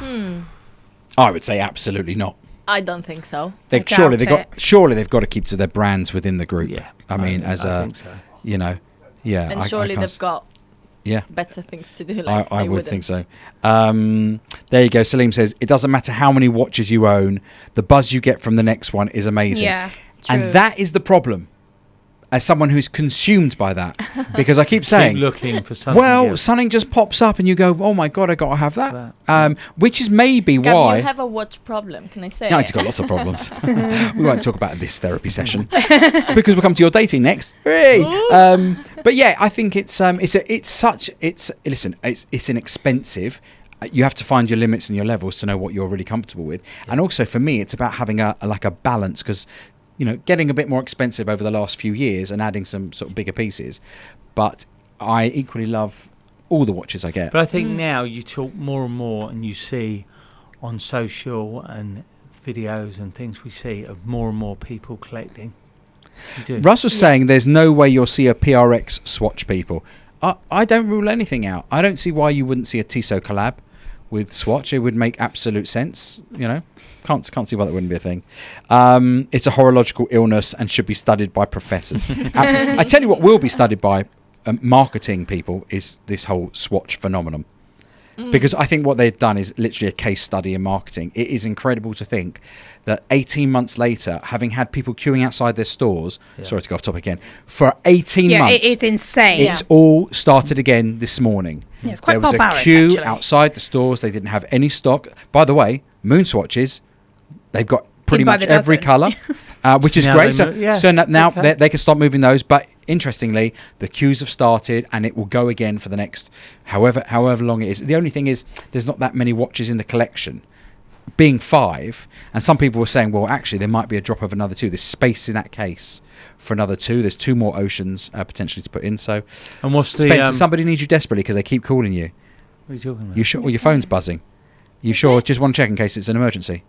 Speaker 2: I would say absolutely not.
Speaker 4: I don't think so.
Speaker 2: Surely they've got to keep to their brands within the group.
Speaker 1: Yeah,
Speaker 2: I mean,
Speaker 1: I think so.
Speaker 4: And surely they've got better things to do. Like,
Speaker 2: I would think so. There you go. Salim says, it doesn't matter how many watches you own, the buzz you get from the next one is amazing.
Speaker 3: Yeah,
Speaker 4: true.
Speaker 2: And that is the problem. as someone who's consumed by that, because I keep saying,
Speaker 1: Keep looking for something. else.
Speaker 2: something just pops up and you go, oh my God, I got to have that. Which is maybe
Speaker 4: Gavin,
Speaker 2: why...
Speaker 4: you have a watch problem, can I say?
Speaker 2: No, he's got lots of problems. We won't talk about this therapy session because we'll come to your dating next. Hooray! But yeah, I think it's inexpensive. You have to find your limits and your levels to know what you're really comfortable with. Yeah. And also for me, it's about having a balance, because getting a bit more expensive over the last few years and adding some sort of bigger pieces. But I equally love all the watches I get.
Speaker 1: But I think now you talk more and more, and you see on social and videos and things we see of more and more people collecting. You do.
Speaker 2: Russ was saying there's no way you'll see a PRX Swatch people. I don't rule anything out. I don't see why you wouldn't see a Tissot collab with Swatch. It would make absolute sense, Can't see why that wouldn't be a thing. It's a horological illness and should be studied by professors. I tell you what will be studied by marketing people is this whole Swatch phenomenon. Because I think what they've done is literally a case study in marketing. It is incredible to think that 18 months later, having had people queuing outside their stores, sorry to go off topic again, for 18 months.
Speaker 3: Yeah, it is insane.
Speaker 2: It's all started again this morning.
Speaker 3: Yeah, it's quite
Speaker 2: there was
Speaker 3: barbaric,
Speaker 2: a queue
Speaker 3: actually.
Speaker 2: outside the stores. They didn't have any stock. By the way, Moon Swatches, they've got pretty much every colour, which is great. So now they can start moving those. But interestingly, the queues have started, and it will go again for the next however long it is. The only thing is there's not that many watches in the collection, being 5. And some people were saying, well, actually, there might be a drop of another 2. There's space in that case for another 2. There's 2 more Oceans potentially to put in. So,
Speaker 1: and what's
Speaker 2: Spencer, somebody needs you desperately because they keep calling you.
Speaker 1: What are you talking about?
Speaker 2: You sure? Well, your phone's buzzing. You sure? Just want to check in case it's an emergency.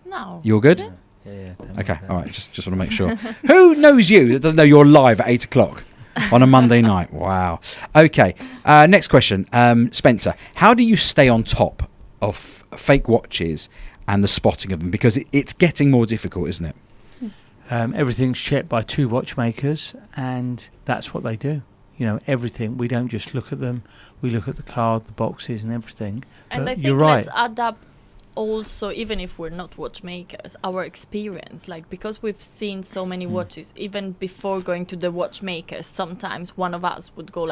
Speaker 4: No.
Speaker 2: You're good?
Speaker 1: Yeah.
Speaker 2: Okay, all right. Just want to make sure. Who knows you that doesn't know you're live at 8 o'clock on a Monday night? Wow. Okay. Next question, Spencer. How do you stay on top of fake watches and the spotting of them? Because it's getting more difficult, isn't it?
Speaker 1: Everything's checked by 2 watchmakers, and that's what they do. Everything. We don't just look at them. We look at the card, the boxes, and everything.
Speaker 4: And
Speaker 1: but
Speaker 4: I think
Speaker 1: you're right.
Speaker 4: let's add up also, even if we're not watchmakers, our experience, because we've seen so many watches, even before going to the watchmakers, sometimes one of us would go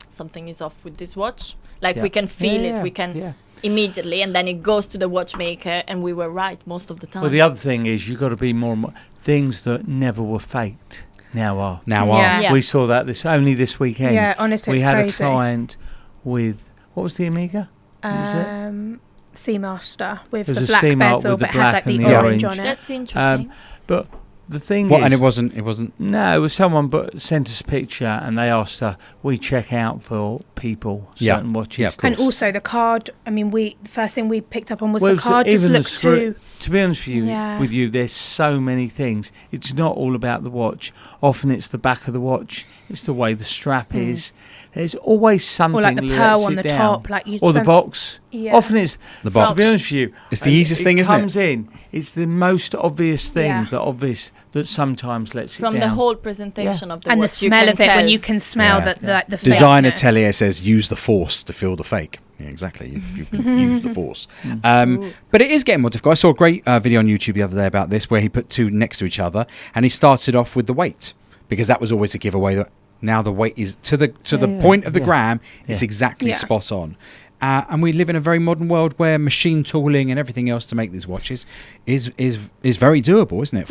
Speaker 4: something is off with this watch. We can feel it, we can immediately, and then it goes to the watchmaker, and we were right most of the time.
Speaker 1: Well, the other thing is you've got to be more and more things that never were faked now are.
Speaker 3: Yeah.
Speaker 1: We saw that only this weekend.
Speaker 3: Yeah, honestly,
Speaker 1: we
Speaker 3: it's
Speaker 1: had
Speaker 3: crazy.
Speaker 1: a client with, what was the Omega? What was it?
Speaker 3: Seamaster with
Speaker 1: There's
Speaker 3: the
Speaker 1: a
Speaker 3: black
Speaker 1: Seamark
Speaker 3: bezel,
Speaker 1: with the
Speaker 3: but had
Speaker 1: black
Speaker 3: the
Speaker 1: and
Speaker 3: orange
Speaker 1: the orange.
Speaker 3: on it.
Speaker 4: That's interesting.
Speaker 1: But the thing
Speaker 2: What?
Speaker 1: is,
Speaker 2: And it wasn't.
Speaker 1: No, it was someone sent us a picture, and they asked us. We check out for people certain watches.
Speaker 2: Yeah, of course.
Speaker 3: And also the card. I mean, the first thing we picked up on was
Speaker 1: Well,
Speaker 3: the card. Just
Speaker 1: even the
Speaker 3: looked
Speaker 1: screw-
Speaker 3: too.
Speaker 1: To be honest with you, there's so many things. It's not all about the watch. Often it's the back of the watch. It's the way the strap is. There's always something.
Speaker 3: Or like the
Speaker 1: that
Speaker 3: pearl
Speaker 1: lets
Speaker 3: on
Speaker 1: it
Speaker 3: the
Speaker 1: down.
Speaker 3: top,
Speaker 1: or the box.
Speaker 3: Yeah.
Speaker 1: Often it's
Speaker 2: The box.
Speaker 1: To be honest with you,
Speaker 2: It's the easiest thing, isn't it?
Speaker 1: It comes in. It's the most obvious thing.
Speaker 3: Yeah.
Speaker 1: That sometimes lets
Speaker 4: From
Speaker 1: it down.
Speaker 4: the whole presentation of the
Speaker 3: And the
Speaker 4: watch,
Speaker 3: smell of it when you can smell
Speaker 2: Yeah.
Speaker 3: the
Speaker 2: Design
Speaker 3: fakeness.
Speaker 2: Atelier says use the force to feel the fake. Yeah, exactly. You can use the force. But it is getting more difficult. I saw a great video on YouTube the other day about this, where he put 2 next to each other, and he started off with the weight, because that was always a giveaway. That now the weight is to the point of the gram. It's exactly spot on. And we live in a very modern world where machine tooling and everything else to make these watches is very doable, isn't it?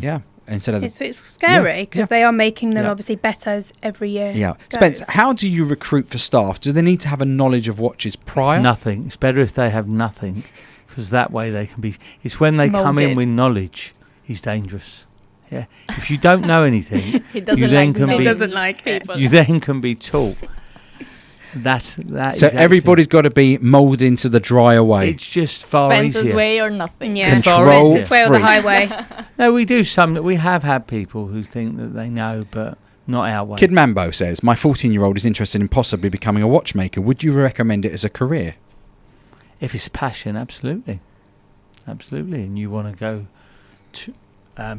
Speaker 2: Yeah. Instead of
Speaker 3: it's scary because they are making them obviously better every year.
Speaker 2: Yeah. Spence, how do you recruit for staff? Do they need to have a knowledge of watches prior?
Speaker 1: Nothing. It's better if they have nothing, because that way they can be. It's when they come in
Speaker 3: Moulded.
Speaker 1: with knowledge, he's dangerous. Yeah. If you don't know anything,
Speaker 4: He doesn't
Speaker 1: you then
Speaker 4: like
Speaker 1: can
Speaker 4: knowledge.
Speaker 1: be.
Speaker 4: He doesn't like people.
Speaker 1: You then can be taught. That.
Speaker 2: So everybody's got to be moulded into the drier way.
Speaker 1: It's just far
Speaker 4: Spencer's
Speaker 1: easier.
Speaker 4: way or nothing.
Speaker 3: Yeah.
Speaker 2: Control
Speaker 3: Spencer's way or the
Speaker 2: freak.
Speaker 3: highway.
Speaker 1: No, we do some. We have had people who think that they know, but not our way.
Speaker 2: Kid Mambo says, my 14-year-old is interested in possibly becoming a watchmaker. Would you recommend it as a career?
Speaker 1: If it's passion, absolutely. And you want to go to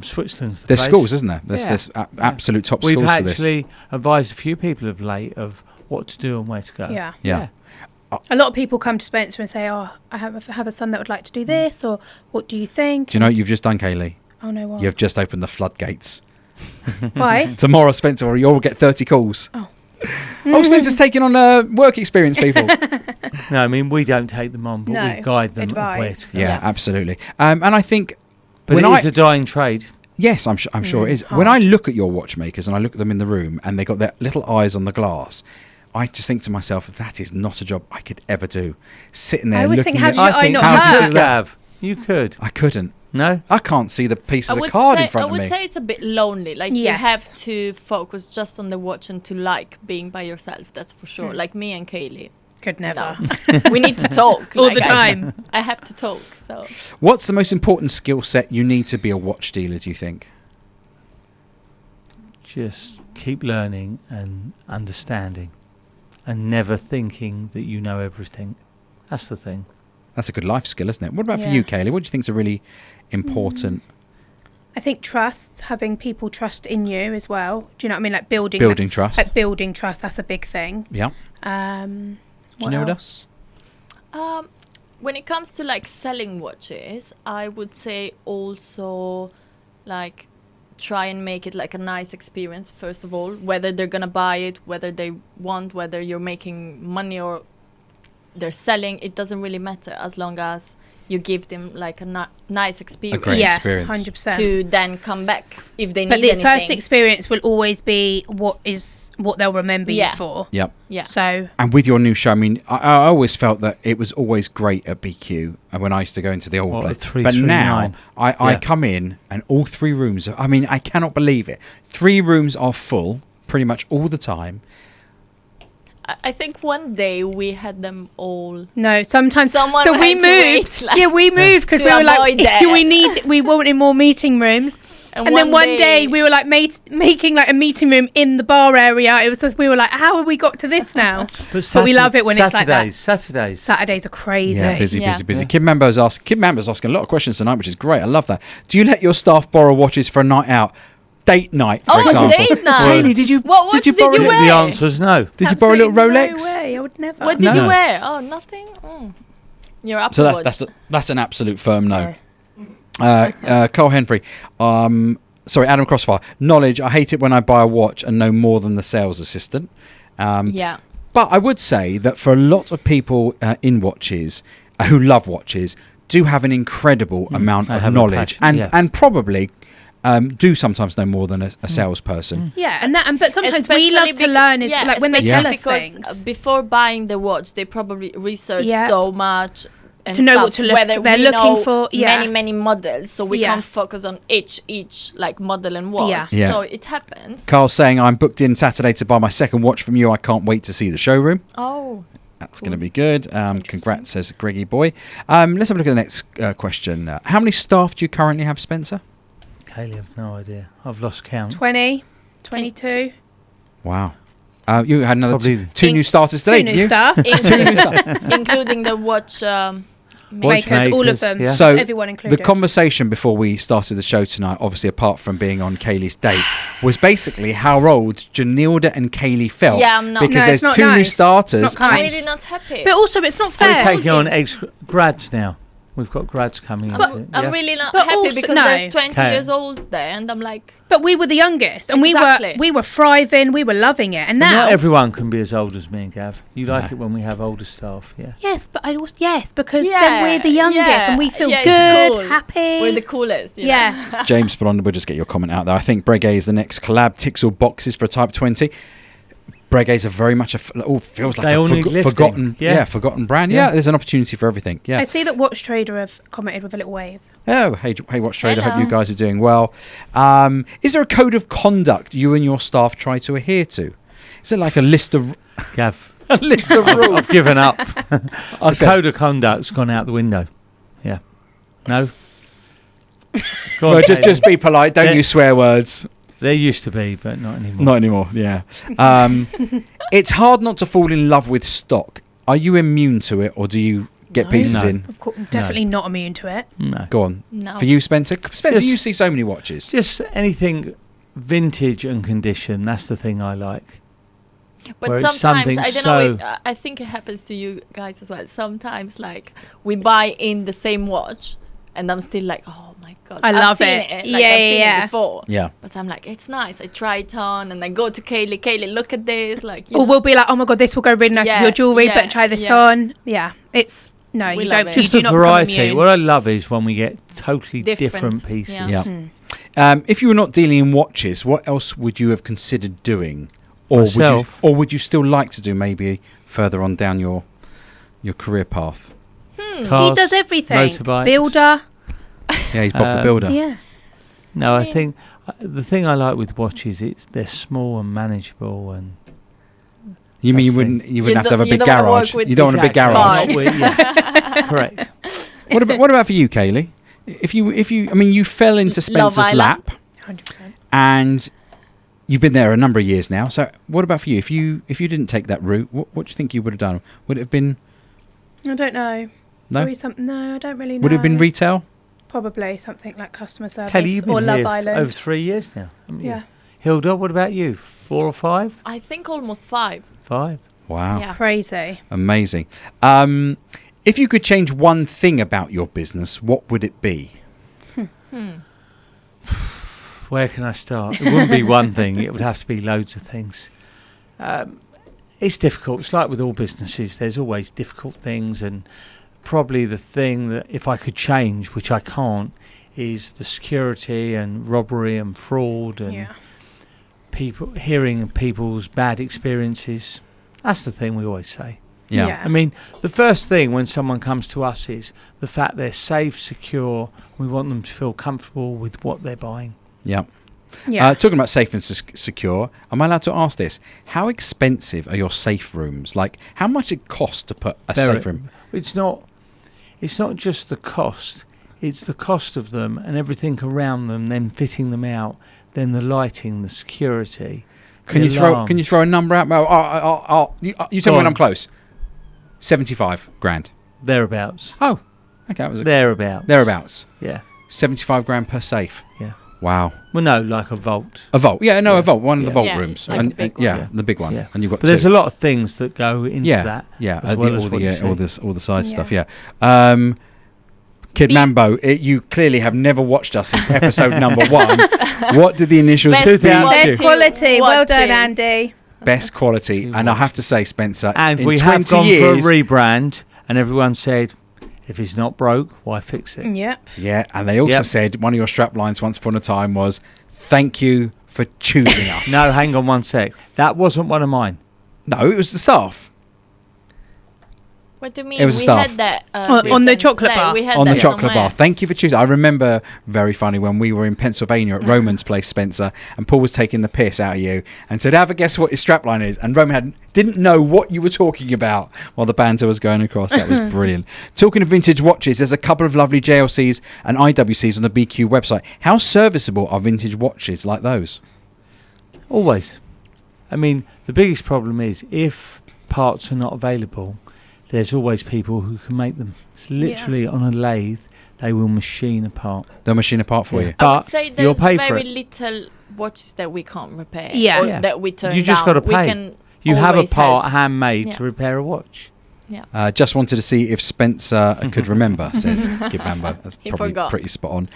Speaker 1: Switzerland's the
Speaker 2: There's
Speaker 1: place.
Speaker 2: schools, isn't there? There's absolute top
Speaker 1: We've
Speaker 2: schools for this.
Speaker 1: actually advised a few people of late of what to do and where to go.
Speaker 3: Yeah. A lot of people come to Spencer and say, "Oh, I have a son that would like to do this," or "What do you think?"
Speaker 2: Do you know what you've just done, Kaylie?
Speaker 3: Oh no, what?
Speaker 2: You've just opened the floodgates
Speaker 3: Why?
Speaker 2: Tomorrow, Spencer, you'll get 30 calls.
Speaker 3: Oh.
Speaker 2: Spencer's taking on work experience, people.
Speaker 1: No, I mean, we don't take them on, but
Speaker 3: No,
Speaker 1: we guide them
Speaker 3: advise.
Speaker 1: where to go.
Speaker 2: Yeah, absolutely. And I think...
Speaker 1: But
Speaker 2: when
Speaker 1: it is a dying trade.
Speaker 2: Yes, I'm sure it is.
Speaker 3: Hard.
Speaker 2: When I look at your watchmakers and I look at them in the room and they got their little eyes on the glass, I just think to myself, that is not a job I could ever do. Sitting there
Speaker 3: I always
Speaker 2: looking
Speaker 3: think, how
Speaker 2: at...
Speaker 3: do your eye not
Speaker 1: how
Speaker 3: hurt?
Speaker 1: could you have? You could.
Speaker 2: I couldn't.
Speaker 1: No?
Speaker 2: I can't see the pieces of card in front of
Speaker 4: I
Speaker 2: me.
Speaker 4: would say it's a bit lonely. Like you
Speaker 3: Yes.
Speaker 4: have to focus just on the watch and to like being by yourself. That's for sure. Like me and Kaylie.
Speaker 3: Could never.
Speaker 4: No. We need to talk
Speaker 3: All
Speaker 4: like,
Speaker 3: the time.
Speaker 4: I have to talk. So
Speaker 2: What's the most important skill set you need to be a watch dealer, do you think?
Speaker 1: Just keep learning and understanding and never thinking that you know everything. That's the thing.
Speaker 2: That's a good life skill, isn't it? What about for
Speaker 3: Yeah.
Speaker 2: you, Kaylie? What do you think is a really important...
Speaker 3: I think trust, having people trust in you as well. Do you know what I mean? Like building
Speaker 2: trust?
Speaker 3: Like building trust, that's a big thing.
Speaker 2: Yeah.
Speaker 3: Do
Speaker 2: you know what else?
Speaker 4: when it comes to like selling watches, I would say also like try and make it like a nice experience first of all, whether they're gonna buy it, whether they want, whether you're making money or they're selling, it doesn't really matter as long as you give them like a nice experience.
Speaker 2: A great experience.
Speaker 3: 100%.
Speaker 4: To then come back if they need
Speaker 3: But the
Speaker 4: anything.
Speaker 3: first experience will always be what they'll remember
Speaker 4: Yeah.
Speaker 3: you for.
Speaker 2: Yep.
Speaker 4: Yeah.
Speaker 3: So
Speaker 2: And with your new show, I mean, I always felt that it was always great at BQ when I used to go into the old
Speaker 1: What,
Speaker 2: place.
Speaker 1: at
Speaker 2: But
Speaker 1: 339?
Speaker 2: now I
Speaker 1: Yeah.
Speaker 2: come in and all three rooms, I mean, I cannot believe it. 3 rooms are full pretty much all the time.
Speaker 4: I think one day we had them all.
Speaker 3: no, sometimes
Speaker 4: Someone
Speaker 3: so
Speaker 4: had
Speaker 3: we
Speaker 4: to
Speaker 3: moved.
Speaker 4: wait, like,
Speaker 3: Yeah, we moved because
Speaker 4: to
Speaker 3: we were like,
Speaker 4: avoid that.
Speaker 3: we wanted more meeting rooms. And then one day we were like making like a meeting room in the bar area. It was just, we were like, how have we got to this now? But we love it when it's like that.
Speaker 1: Saturdays.
Speaker 3: Saturdays are crazy.
Speaker 2: Yeah, busy.
Speaker 4: Yeah.
Speaker 2: Kim Mambo's asking a lot of questions tonight, which is great. I love that. Do you let your staff borrow watches for a night out? Date night, for example.
Speaker 4: Date night.
Speaker 2: Kaylie, did you?
Speaker 4: What watch did
Speaker 2: borrow
Speaker 4: you
Speaker 2: a-
Speaker 4: wear?
Speaker 1: The answer's no.
Speaker 2: Did you borrow a little
Speaker 3: Absolutely
Speaker 2: Rolex?
Speaker 3: No way, I would never.
Speaker 4: What did
Speaker 2: No.
Speaker 4: you wear? Oh, nothing. Mm. Your Apple
Speaker 2: So
Speaker 4: Watch.
Speaker 2: that's an absolute firm no. Cole Henry, Adam Crossfire. Knowledge. I hate it when I buy a watch and know more than the sales assistant.
Speaker 4: Yeah.
Speaker 2: But I would say that for a lot of people in watches who love watches, do have an incredible amount
Speaker 1: They
Speaker 2: of
Speaker 1: have a
Speaker 2: knowledge,
Speaker 1: passion,
Speaker 2: and probably do sometimes know more than a salesperson.
Speaker 3: Yeah, but sometimes we
Speaker 4: Especially
Speaker 3: love to learn is like when they
Speaker 4: especially
Speaker 3: tell us
Speaker 4: because
Speaker 3: things.
Speaker 4: before buying the watch, they probably research
Speaker 3: Yeah.
Speaker 4: so much and
Speaker 3: To know
Speaker 4: stuff,
Speaker 3: what to look-
Speaker 4: whether
Speaker 3: they're
Speaker 4: we
Speaker 3: looking
Speaker 4: know
Speaker 3: for, yeah.
Speaker 4: many models, so we
Speaker 3: Yeah.
Speaker 4: can't focus on each like model and watch.
Speaker 3: Yeah.
Speaker 2: Yeah.
Speaker 4: So it happens.
Speaker 2: Carl's saying, I'm booked in Saturday to buy my second watch from you. I can't wait to see the showroom.
Speaker 4: Oh,
Speaker 2: That's going to be good. Congrats, says Greggy boy. Let's have a look at the next question. How many staff do you currently have, Spencer?
Speaker 1: Kaylie, I've no idea. I've lost count.
Speaker 3: 20, 22.
Speaker 2: Wow. You had another
Speaker 1: Probably
Speaker 2: two new starters today,
Speaker 3: Two
Speaker 2: didn't
Speaker 3: new
Speaker 2: you?
Speaker 3: stuff.
Speaker 4: including the watch
Speaker 3: Makers, all of them.
Speaker 1: yeah.
Speaker 2: So
Speaker 3: everyone included.
Speaker 2: the conversation before we started the show tonight, obviously apart from being on Kaylie's date, was basically how old Janilda and Kaylie felt.
Speaker 4: Yeah, I'm not-
Speaker 2: Because
Speaker 3: No, it's
Speaker 2: there's
Speaker 3: not
Speaker 2: two new
Speaker 3: nice.
Speaker 2: starters.
Speaker 3: It's not
Speaker 4: I'm
Speaker 3: kind.
Speaker 4: really not happy.
Speaker 3: But also, it's not
Speaker 1: We're
Speaker 3: fair.
Speaker 1: taking on ex-grads now. We've got grads coming in.
Speaker 4: I'm really not
Speaker 3: But
Speaker 4: happy
Speaker 3: also-
Speaker 4: because
Speaker 3: no.
Speaker 4: there's 20
Speaker 1: Okay.
Speaker 4: years old there, and I'm like,
Speaker 3: But we were the youngest, and
Speaker 4: Exactly.
Speaker 3: we were thriving. We were loving it, and now
Speaker 1: Not everyone can be as old as me and Gav. You like
Speaker 2: No.
Speaker 1: it when we have older staff, yeah.
Speaker 3: yes, but because
Speaker 4: Yeah,
Speaker 3: then we're the youngest,
Speaker 4: yeah,
Speaker 3: and we feel
Speaker 4: yeah, it's
Speaker 3: good,
Speaker 4: cool.
Speaker 3: happy.
Speaker 4: we're the coolest. You know?
Speaker 3: yeah.
Speaker 2: James Bond, we'll just get your comment out there. I think Breguet is the next collab. Ticks all boxes for a Type 20. Breguet's a very much feels like
Speaker 1: They
Speaker 2: a
Speaker 1: all need lifting.
Speaker 2: forgotten,
Speaker 1: Yeah.
Speaker 2: forgotten brand.
Speaker 1: Yeah.
Speaker 2: Yeah, there's an opportunity for everything. Yeah.
Speaker 3: I see that Watch Trader have commented with a little wave.
Speaker 2: Oh, hey, Watch Trader. Hope
Speaker 4: Hello.
Speaker 2: you guys are doing well. Is there a code of conduct you and your staff try to adhere to? Is it like a list of
Speaker 1: Gav,
Speaker 2: a list of
Speaker 1: I've
Speaker 2: rules?
Speaker 1: given up.
Speaker 2: I
Speaker 1: The
Speaker 2: said-
Speaker 1: code of conduct's gone out the window. Yeah. No? Go on,
Speaker 2: Well,
Speaker 1: Kaylie.
Speaker 2: just be polite. Don't
Speaker 1: Yeah.
Speaker 2: use swear words.
Speaker 1: There used to be, but not anymore.
Speaker 2: Not anymore. Yeah. It's hard not to fall in love with stock. Are you immune to it, or do you get
Speaker 3: No.
Speaker 2: pieces
Speaker 1: No.
Speaker 2: in?
Speaker 3: Of course, definitely not immune to it.
Speaker 1: No.
Speaker 2: Go on.
Speaker 4: No.
Speaker 2: For you, Spencer. Spencer,
Speaker 1: Just-
Speaker 2: you see so many watches.
Speaker 1: Just anything vintage and condition, that's the thing I like.
Speaker 4: But
Speaker 1: Where it's
Speaker 4: sometimes
Speaker 1: something
Speaker 4: I don't
Speaker 1: so-
Speaker 4: know. I think it happens to you guys as well. Sometimes, like we buy in the same watch, and I'm still like, oh my god,
Speaker 3: I love
Speaker 4: seen
Speaker 3: it.
Speaker 4: I've
Speaker 3: Yeah,
Speaker 4: seen
Speaker 3: yeah.
Speaker 4: it before.
Speaker 2: Yeah.
Speaker 4: But I'm like, it's nice. I try it on, and I go to Kaylie, look at this, like.
Speaker 3: Or we'll be like, oh my god, this will go really nice with your jewelry, but try this on. Yeah, it's no,
Speaker 4: We
Speaker 3: you
Speaker 4: love
Speaker 3: don't.
Speaker 4: it.
Speaker 3: You
Speaker 1: Just
Speaker 3: do
Speaker 1: the
Speaker 3: not become
Speaker 1: variety.
Speaker 3: immune.
Speaker 1: What I love is when we get totally different
Speaker 4: Different,
Speaker 1: pieces.
Speaker 2: Yeah. If you were not dealing in watches, what else would you have considered doing, or
Speaker 1: Myself.
Speaker 2: would you still like to do maybe further on down your career path?
Speaker 1: Cars,
Speaker 3: He does everything.
Speaker 1: motorbikes.
Speaker 3: Builder.
Speaker 2: Yeah, he's Bob the Builder.
Speaker 3: Yeah.
Speaker 1: No, I think the thing I like with watches, they're small and manageable, and
Speaker 2: You mean
Speaker 1: That's
Speaker 2: you wouldn't have to have a
Speaker 4: you
Speaker 2: big
Speaker 4: don't wanna
Speaker 2: garage?
Speaker 4: work with
Speaker 2: You don't want a big
Speaker 1: Exactly.
Speaker 2: garage.
Speaker 1: Yeah, correct.
Speaker 2: What about for you, Kaylie? If you, I mean, you fell into
Speaker 4: Love
Speaker 2: Spencer's
Speaker 4: Island.
Speaker 2: lap,
Speaker 3: 100%.
Speaker 2: and you've been there a number of years now. So, what about for you? If you didn't take that route, what do you think you would have done? Would it have been
Speaker 3: I don't know.
Speaker 2: no?
Speaker 3: Probably no, I don't really know.
Speaker 2: Would it have been retail?
Speaker 3: Probably something like customer service
Speaker 1: Kelly, you've
Speaker 3: or
Speaker 1: been
Speaker 3: Love
Speaker 1: here
Speaker 3: Island.
Speaker 1: over 3 years now, haven't you?
Speaker 3: Yeah.
Speaker 1: Hilda, what about you? 4 or 5?
Speaker 4: I think almost 5.
Speaker 1: 5.
Speaker 2: Wow,
Speaker 4: Yeah.
Speaker 3: Crazy.
Speaker 2: amazing. If you could change one thing about your business, what would it be?
Speaker 1: Where can I start? It wouldn't be one thing. It would have to be loads of things. It's difficult. It's like with all businesses. There's always difficult things, and probably the thing that if I could change, which I can't, is the security and robbery and fraud and hearing people's bad experiences. That's the thing we always say.
Speaker 2: Yeah.
Speaker 1: I mean, the first thing when someone comes to us is the fact they're safe, secure. We want them to feel comfortable with what they're buying.
Speaker 2: Yeah.
Speaker 3: Yeah.
Speaker 2: Talking about safe and secure, am I allowed to ask this? How expensive are your safe rooms? Like, how much it costs to put a safe room?
Speaker 1: It's not just the cost. It's the cost of them and everything around them, then fitting them out, then the lighting, the security.
Speaker 2: Can you throw a number out? You tell me when I'm close. 75 grand.
Speaker 1: Thereabouts.
Speaker 2: Oh, okay. That was
Speaker 1: Thereabouts. Yeah.
Speaker 2: 75 grand per safe.
Speaker 1: Yeah.
Speaker 2: Wow.
Speaker 1: Well, no, like a vault.
Speaker 2: A vault. Yeah, no,
Speaker 1: Yeah.
Speaker 2: a vault. One of the
Speaker 1: Yeah.
Speaker 2: vault
Speaker 4: Yeah,
Speaker 2: rooms.
Speaker 4: like
Speaker 2: And,
Speaker 4: the big
Speaker 2: yeah,
Speaker 1: one. Yeah.
Speaker 2: the big one.
Speaker 1: Yeah.
Speaker 2: And you've got
Speaker 1: But there's
Speaker 2: two.
Speaker 1: a lot of things that go into that.
Speaker 2: Yeah,
Speaker 1: as well as
Speaker 2: all
Speaker 1: what you
Speaker 2: the
Speaker 1: see.
Speaker 2: all the side
Speaker 3: Yeah.
Speaker 2: stuff. Yeah. Kid Mambo, you clearly have never watched us since episode number 1. What did the initials
Speaker 4: Best
Speaker 2: do?
Speaker 3: Best quality. Well done,
Speaker 4: watches.
Speaker 3: Andy.
Speaker 2: Best quality, and I have to say, Spencer,
Speaker 1: And
Speaker 2: in
Speaker 1: we
Speaker 2: 20
Speaker 1: have gone
Speaker 2: years,
Speaker 1: for a rebrand, and everyone said, if it's not broke, why fix it?
Speaker 3: Yep.
Speaker 2: yeah, and they also
Speaker 1: Yep.
Speaker 2: said one of your strap lines once upon a time was, "Thank you for choosing us."
Speaker 1: No, hang on one sec. That wasn't one of mine.
Speaker 2: No, it was the staff.
Speaker 4: What do you mean?
Speaker 2: It was a
Speaker 4: we
Speaker 2: staff.
Speaker 4: had that
Speaker 3: On the
Speaker 4: written.
Speaker 3: chocolate bar.
Speaker 4: We had
Speaker 2: On the
Speaker 4: that
Speaker 2: chocolate bar.
Speaker 4: somewhere.
Speaker 2: Thank you for choosing. I remember very funny when we were in Pennsylvania at Roman's place, Spencer, and Paul was taking the piss out of you and said, "Have a guess what your strapline is?" And Roman didn't know what you were talking about while the banter was going across. That was brilliant. Talking of vintage watches, there's a couple of lovely JLCs and IWCs on the BQ website. How serviceable are vintage watches like those?
Speaker 1: Always. I mean, the biggest problem is if parts are not available, there's always people who can make them. It's literally on a lathe, they will machine a part.
Speaker 2: They'll machine a part for you.
Speaker 4: I would
Speaker 1: But
Speaker 4: say
Speaker 1: you'll
Speaker 4: there's
Speaker 1: pay for
Speaker 4: very
Speaker 1: it.
Speaker 4: little watches that we can't repair.
Speaker 3: Yeah.
Speaker 4: Or
Speaker 1: Yeah.
Speaker 4: that we turn
Speaker 1: You just
Speaker 4: down.
Speaker 1: got to
Speaker 4: We
Speaker 1: pay.
Speaker 4: can
Speaker 1: You have a
Speaker 4: always
Speaker 1: part
Speaker 4: help.
Speaker 1: handmade
Speaker 4: Yeah.
Speaker 1: to repair a watch.
Speaker 2: Just wanted to see if Spencer could remember, says Kid Mambo. That's
Speaker 4: He
Speaker 2: probably
Speaker 4: forgot.
Speaker 2: pretty spot on.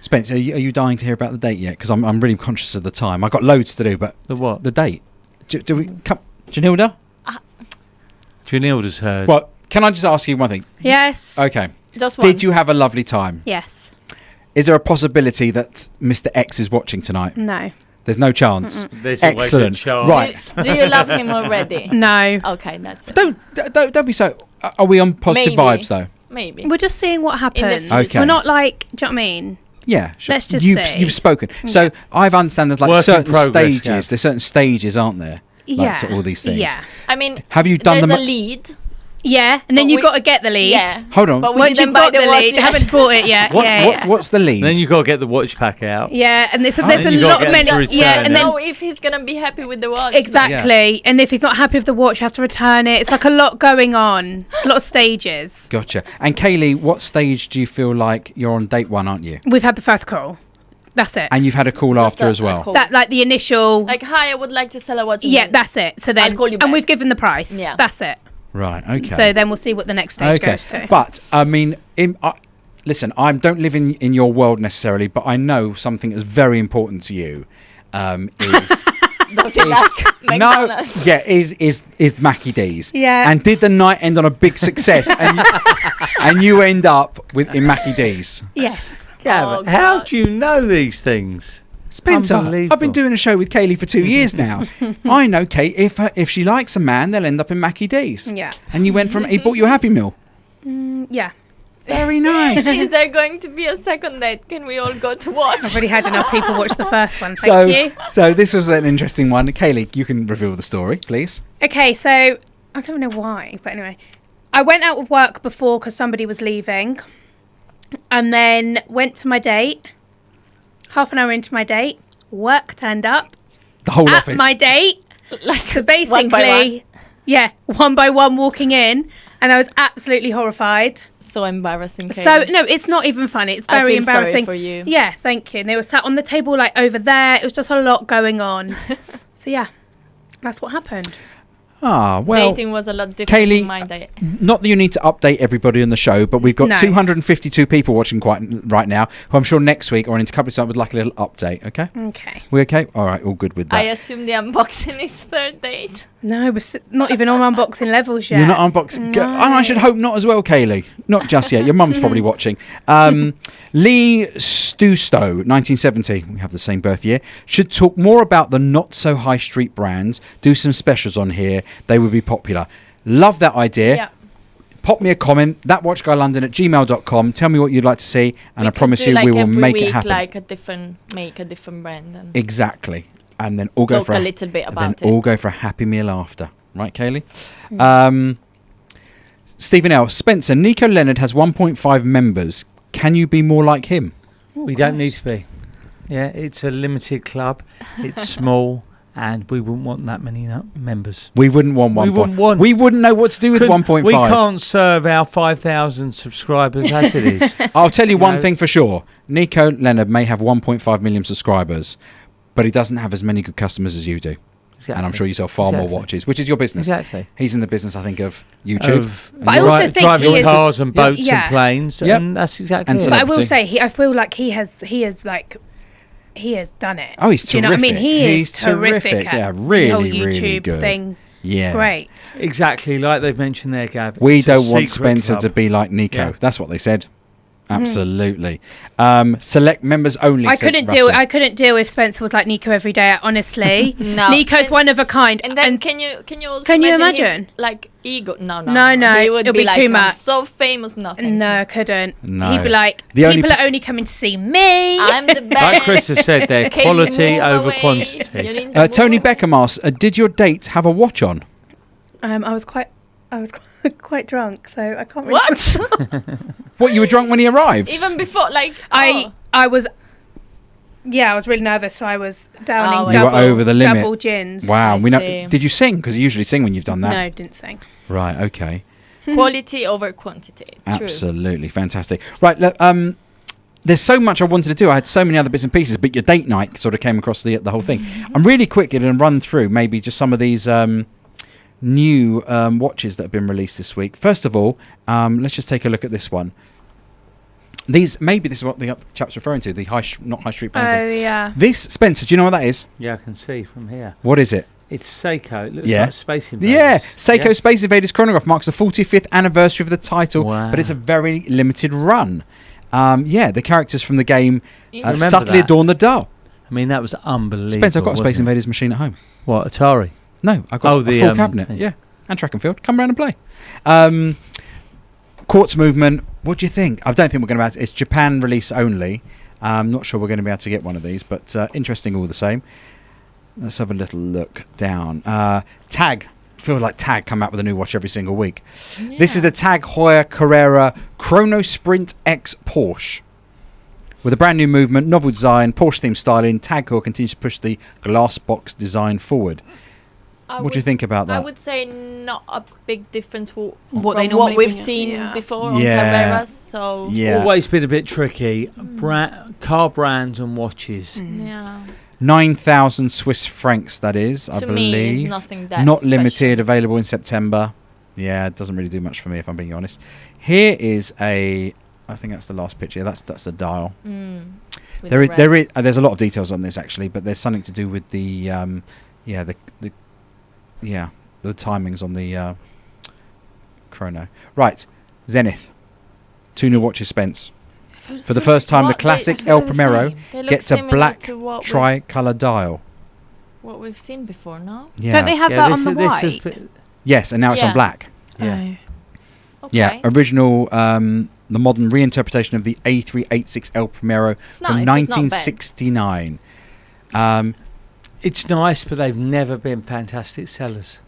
Speaker 2: Spencer, are you dying to hear about the date yet? Because I'm really conscious of the time. I've got loads to do, but
Speaker 1: The what?
Speaker 2: the date. Do we come? Janilda?
Speaker 1: Janilda's heard.
Speaker 2: Well, can I just ask you one thing?
Speaker 3: Yes.
Speaker 2: Okay.
Speaker 4: Just one.
Speaker 2: Did you have a lovely time?
Speaker 3: Yes.
Speaker 2: Is there a possibility that Mr. X is watching tonight?
Speaker 3: No.
Speaker 2: There's no chance.
Speaker 1: There's
Speaker 2: Excellent.
Speaker 1: always a chance.
Speaker 2: Right.
Speaker 4: Do you love him already?
Speaker 3: No.
Speaker 4: Okay, that's it.
Speaker 2: Don't be so. Are we on positive
Speaker 4: Maybe.
Speaker 2: vibes though?
Speaker 4: Maybe.
Speaker 3: We're just seeing what happens.
Speaker 2: future.
Speaker 3: We're not like, do you know what I mean?
Speaker 2: Yeah, sure.
Speaker 3: Let's just
Speaker 2: you've,
Speaker 3: see.
Speaker 2: you've spoken. So I've understand there's like
Speaker 1: Work in
Speaker 2: certain
Speaker 1: progress,
Speaker 2: stages.
Speaker 1: yeah.
Speaker 2: There's certain stages, aren't there? Like,
Speaker 3: Yeah.
Speaker 2: to all these things.
Speaker 3: Yeah.
Speaker 4: I mean,
Speaker 2: Have you done
Speaker 4: there's
Speaker 2: them?
Speaker 4: a lead.
Speaker 3: Yeah. And then
Speaker 4: But
Speaker 3: you've
Speaker 4: we-
Speaker 3: got to get the lead.
Speaker 4: Yeah.
Speaker 2: Hold on.
Speaker 4: But we
Speaker 3: Once
Speaker 4: didn't
Speaker 3: you've
Speaker 4: buy
Speaker 3: got
Speaker 4: the
Speaker 3: the
Speaker 4: watch
Speaker 3: lead, you
Speaker 4: yet.
Speaker 3: haven't bought it yet. yeah.
Speaker 2: What's the lead?
Speaker 1: Then you got to get the watch pack out.
Speaker 3: Yeah, and there's
Speaker 1: then
Speaker 3: a
Speaker 1: you gotta
Speaker 3: lot of
Speaker 1: get him
Speaker 3: many.
Speaker 1: to return
Speaker 3: Yeah,
Speaker 1: it.
Speaker 3: and then
Speaker 4: know if he's gonna be happy with the watch.
Speaker 3: exactly. And if he's not happy with the watch, you have to return it. It's like a lot going on, a lot of stages.
Speaker 2: Gotcha. And Kaylie, what stage do you feel like you're on date 1, aren't you?
Speaker 3: We've had the first call. That's it.
Speaker 2: And you've had a call
Speaker 4: Just
Speaker 2: after
Speaker 4: a-
Speaker 2: as
Speaker 4: a
Speaker 2: well.
Speaker 4: call.
Speaker 3: That like the initial.
Speaker 4: Like, hi, I would like to sell a watch.
Speaker 3: Yeah, that's it. So then,
Speaker 4: I'll call you
Speaker 3: and
Speaker 4: back.
Speaker 3: we've given the price.
Speaker 4: Yeah.
Speaker 3: That's it.
Speaker 2: Right. Okay.
Speaker 3: So then we'll see what the next stage goes to.
Speaker 2: But I mean, listen, I don't live in your world necessarily, but I know something that's very important to you. Is
Speaker 4: Does he like McDonald's?
Speaker 2: is Mackie D's.
Speaker 3: Yeah.
Speaker 2: And did the night end on a big success? and you end up in Mackie D's.
Speaker 3: Yes.
Speaker 1: Gavin,
Speaker 4: Oh,
Speaker 1: how
Speaker 4: God.
Speaker 1: do you know these things?
Speaker 2: Spencer,
Speaker 1: Unbelievable.
Speaker 2: I've been doing a show with Kaylie for 2 years now. I know, Kate, if she likes a man, they'll end up in Mackie D's.
Speaker 3: Yeah.
Speaker 2: And you went from, he bought you a Happy Meal.
Speaker 3: Yeah.
Speaker 2: Very nice.
Speaker 4: Is there going to be a second date? Can we all go to watch?
Speaker 3: I've already had enough people watch the first one. Thank you.
Speaker 2: So this was an interesting one. Kaylie, you can reveal the story, please.
Speaker 3: Okay, so I don't know why, but anyway, I went out of work before because somebody was leaving, and then went to my date. Half an hour into my date, work turned up
Speaker 2: The whole
Speaker 3: at
Speaker 2: office.
Speaker 3: my date.
Speaker 4: Like
Speaker 3: So basically,
Speaker 4: one by
Speaker 3: one by one walking in, and I was absolutely horrified.
Speaker 4: one. So embarrassing.
Speaker 3: So
Speaker 4: Kaylee.
Speaker 3: no, it's not even funny. It's
Speaker 4: I
Speaker 3: very
Speaker 4: feel sorry
Speaker 3: embarrassing
Speaker 4: for you.
Speaker 3: Yeah, thank you. And they were sat on the table like over there. It was just a lot going on. So yeah, that's what happened.
Speaker 2: Ah, well,
Speaker 4: Dating was a lot different
Speaker 2: Kaylee,
Speaker 4: in my day.
Speaker 2: not that you need to update everybody on the show, but we've got
Speaker 3: No.
Speaker 2: 252 people watching right now, who I'm sure next week or in a couple of times would like a little update, okay?
Speaker 3: Okay.
Speaker 2: We okay? All right, all good with that.
Speaker 4: I assume the unboxing is third date.
Speaker 3: No, we're not even on unboxing levels yet.
Speaker 2: You're not unboxing.
Speaker 3: No.
Speaker 2: And I should hope not as well, Kaylee. Not just yet. Your mum's probably watching. Lee Stustow, 1970. We have the same birth year. Should talk more about the not so high street brands. Do some specials on here. They would be popular. Love that idea.
Speaker 4: Yeah.
Speaker 2: Pop me a comment. thatwatchguylondon@gmail.com. Tell me what you'd like to see, and I promise you, we will make it happen.
Speaker 4: Like a different brand and
Speaker 2: Exactly. And then all go
Speaker 4: talk
Speaker 2: for
Speaker 4: a little bit
Speaker 2: and
Speaker 4: about
Speaker 2: then
Speaker 4: it.
Speaker 2: all go for a Happy Meal after. Right, Kaylee? Stephen L. Spencer, Nico Leonard has 1.5 members. Can you be more like him?
Speaker 1: We don't need to be. Yeah, it's a limited club. It's small, and we wouldn't want that many members.
Speaker 2: We wouldn't want one. We wouldn't know what to do with 1.5.
Speaker 1: We can't serve our 5,000 subscribers as it is.
Speaker 2: I'll tell you one
Speaker 1: No.
Speaker 2: thing for sure. Nico Leonard may have 1.5 million subscribers, but he doesn't have as many good customers as you do.
Speaker 1: Exactly.
Speaker 2: And I'm sure you sell far more watches, which is your business.
Speaker 1: Exactly.
Speaker 2: He's in the business, I think, of YouTube.
Speaker 3: But I also think
Speaker 1: driving
Speaker 3: he is-
Speaker 1: cars and boats
Speaker 3: Yeah.
Speaker 1: and planes,
Speaker 2: Yep.
Speaker 1: and that's exactly
Speaker 2: And
Speaker 1: it.
Speaker 3: But I will
Speaker 2: Celebrity.
Speaker 3: say, I feel like he has done it.
Speaker 2: Oh, he's
Speaker 3: Do you know what I mean?
Speaker 2: terrific.
Speaker 3: He
Speaker 2: He's
Speaker 3: is terrific.
Speaker 2: terrific.
Speaker 3: At
Speaker 2: Yeah,
Speaker 3: the
Speaker 2: really,
Speaker 3: whole
Speaker 2: really
Speaker 3: YouTube
Speaker 2: good.
Speaker 3: thing.
Speaker 2: Yeah.
Speaker 3: It's great.
Speaker 1: Exactly, like they've mentioned there, Gav.
Speaker 2: We
Speaker 1: It's a
Speaker 2: don't want
Speaker 1: secret
Speaker 2: Spencer
Speaker 1: club.
Speaker 2: to be like Nico.
Speaker 1: Yeah.
Speaker 2: That's what they said. Absolutely. Select members only.
Speaker 3: I
Speaker 2: said
Speaker 3: couldn't deal if Spencer was like Nico every day. Honestly,
Speaker 4: No.
Speaker 3: Nico's one of a kind.
Speaker 4: And then can you also
Speaker 3: Can you
Speaker 4: imagine
Speaker 3: imagine?
Speaker 4: his, like ego? No.
Speaker 3: No,
Speaker 4: He would
Speaker 3: it'll be
Speaker 4: like,
Speaker 3: too
Speaker 4: I'm
Speaker 3: much.
Speaker 4: so famous, nothing.
Speaker 3: No, I couldn't.
Speaker 2: No.
Speaker 3: He'd be like,
Speaker 2: The only
Speaker 3: people are only coming to see me.
Speaker 4: I'm the best.
Speaker 1: Like Chris has said there,
Speaker 4: Can you
Speaker 1: quality
Speaker 4: move
Speaker 1: over
Speaker 4: away?
Speaker 1: quantity.
Speaker 4: You need to
Speaker 2: Tony
Speaker 4: move.
Speaker 2: Beckham asks, did your date have a watch on?
Speaker 3: I was quite drunk, so I can't really.
Speaker 4: What?
Speaker 2: What, you were drunk when he arrived?
Speaker 4: Even before, like
Speaker 3: I was really nervous, so I was downing
Speaker 4: Oh,
Speaker 2: You were
Speaker 3: double,
Speaker 2: over the limit.
Speaker 3: double gins.
Speaker 2: Wow.
Speaker 4: I
Speaker 2: We know.
Speaker 4: see.
Speaker 2: Did you sing? Because you usually sing when you've done that.
Speaker 3: No, didn't sing.
Speaker 2: Right, okay.
Speaker 4: quality over quantity. True.
Speaker 2: Absolutely. Fantastic. Right, look, there's so much I wanted to do. I had so many other bits and pieces, but your date night sort of came across the whole thing. I'm really quickly going to run through maybe just some of these new watches that have been released this week. First of all, let's just take a look at this one. This is what the chap's referring to, the not high street brands.
Speaker 3: Oh yeah.
Speaker 2: This, Spencer, do you know what that is?
Speaker 1: Yeah, I can see from here.
Speaker 2: What is it?
Speaker 1: It's Seiko. It looks
Speaker 2: Yeah.
Speaker 1: like Space Invaders.
Speaker 2: Yeah, Seiko Space Invaders chronograph marks the 45th anniversary of the title,
Speaker 1: Wow.
Speaker 2: but it's a very limited run. The characters from the game
Speaker 1: Remember
Speaker 2: subtly
Speaker 1: that?
Speaker 2: adorn the dial.
Speaker 1: I mean, that was unbelievable.
Speaker 2: Spence, I've got a Space
Speaker 1: wasn't it?
Speaker 2: Invaders machine at home.
Speaker 1: What, Atari?
Speaker 2: No, I've got
Speaker 1: the,
Speaker 2: a full cabinet.
Speaker 1: thing.
Speaker 2: Yeah, and track and field. Come around and play. Quartz movement. What do you think? I don't think we're going to be able to. It's Japan release only. I'm not sure we're going to be able to get one of these, but interesting all the same. Let's have a little look down. TAG. I feel like TAG come out with a new watch every single week.
Speaker 4: Yeah.
Speaker 2: This is the TAG Heuer Carrera Chronosprint X Porsche. With a brand new movement, novel design, Porsche themed styling, TAG Heuer continues to push the glass box design forward. What do you think about that?
Speaker 4: I would say not a big difference from
Speaker 3: What they
Speaker 4: what
Speaker 3: normally
Speaker 4: we've
Speaker 3: bring in.
Speaker 4: seen
Speaker 3: Yeah.
Speaker 4: before on
Speaker 2: Yeah.
Speaker 4: Carreras. So
Speaker 2: Yeah.
Speaker 1: Always been a bit tricky. Car brands and watches.
Speaker 4: yeah.
Speaker 2: 9,000 Swiss francs, that is, I
Speaker 4: To
Speaker 2: believe.
Speaker 4: me, it's nothing that
Speaker 2: Not
Speaker 4: special.
Speaker 2: limited, available in September. Yeah, it doesn't really do much for me, if I'm being honest. Here is a I think that's the last picture. That's the dial.
Speaker 4: With
Speaker 2: There's a lot of details on this actually, but there's something to do with the the timings on the chrono. Right, Zenith. 2 new watches, Spence. For the first time, the classic El Primero gets a black tricolour dial.
Speaker 4: What we've seen before, no?
Speaker 2: Yeah.
Speaker 3: Don't they have that on the white?
Speaker 2: Yes, and now it's on black.
Speaker 1: Yeah.
Speaker 3: Oh.
Speaker 4: Okay.
Speaker 2: Yeah, original, the modern reinterpretation of the A386 El Primero from 1969.
Speaker 1: It's nice, but they've never been fantastic sellers.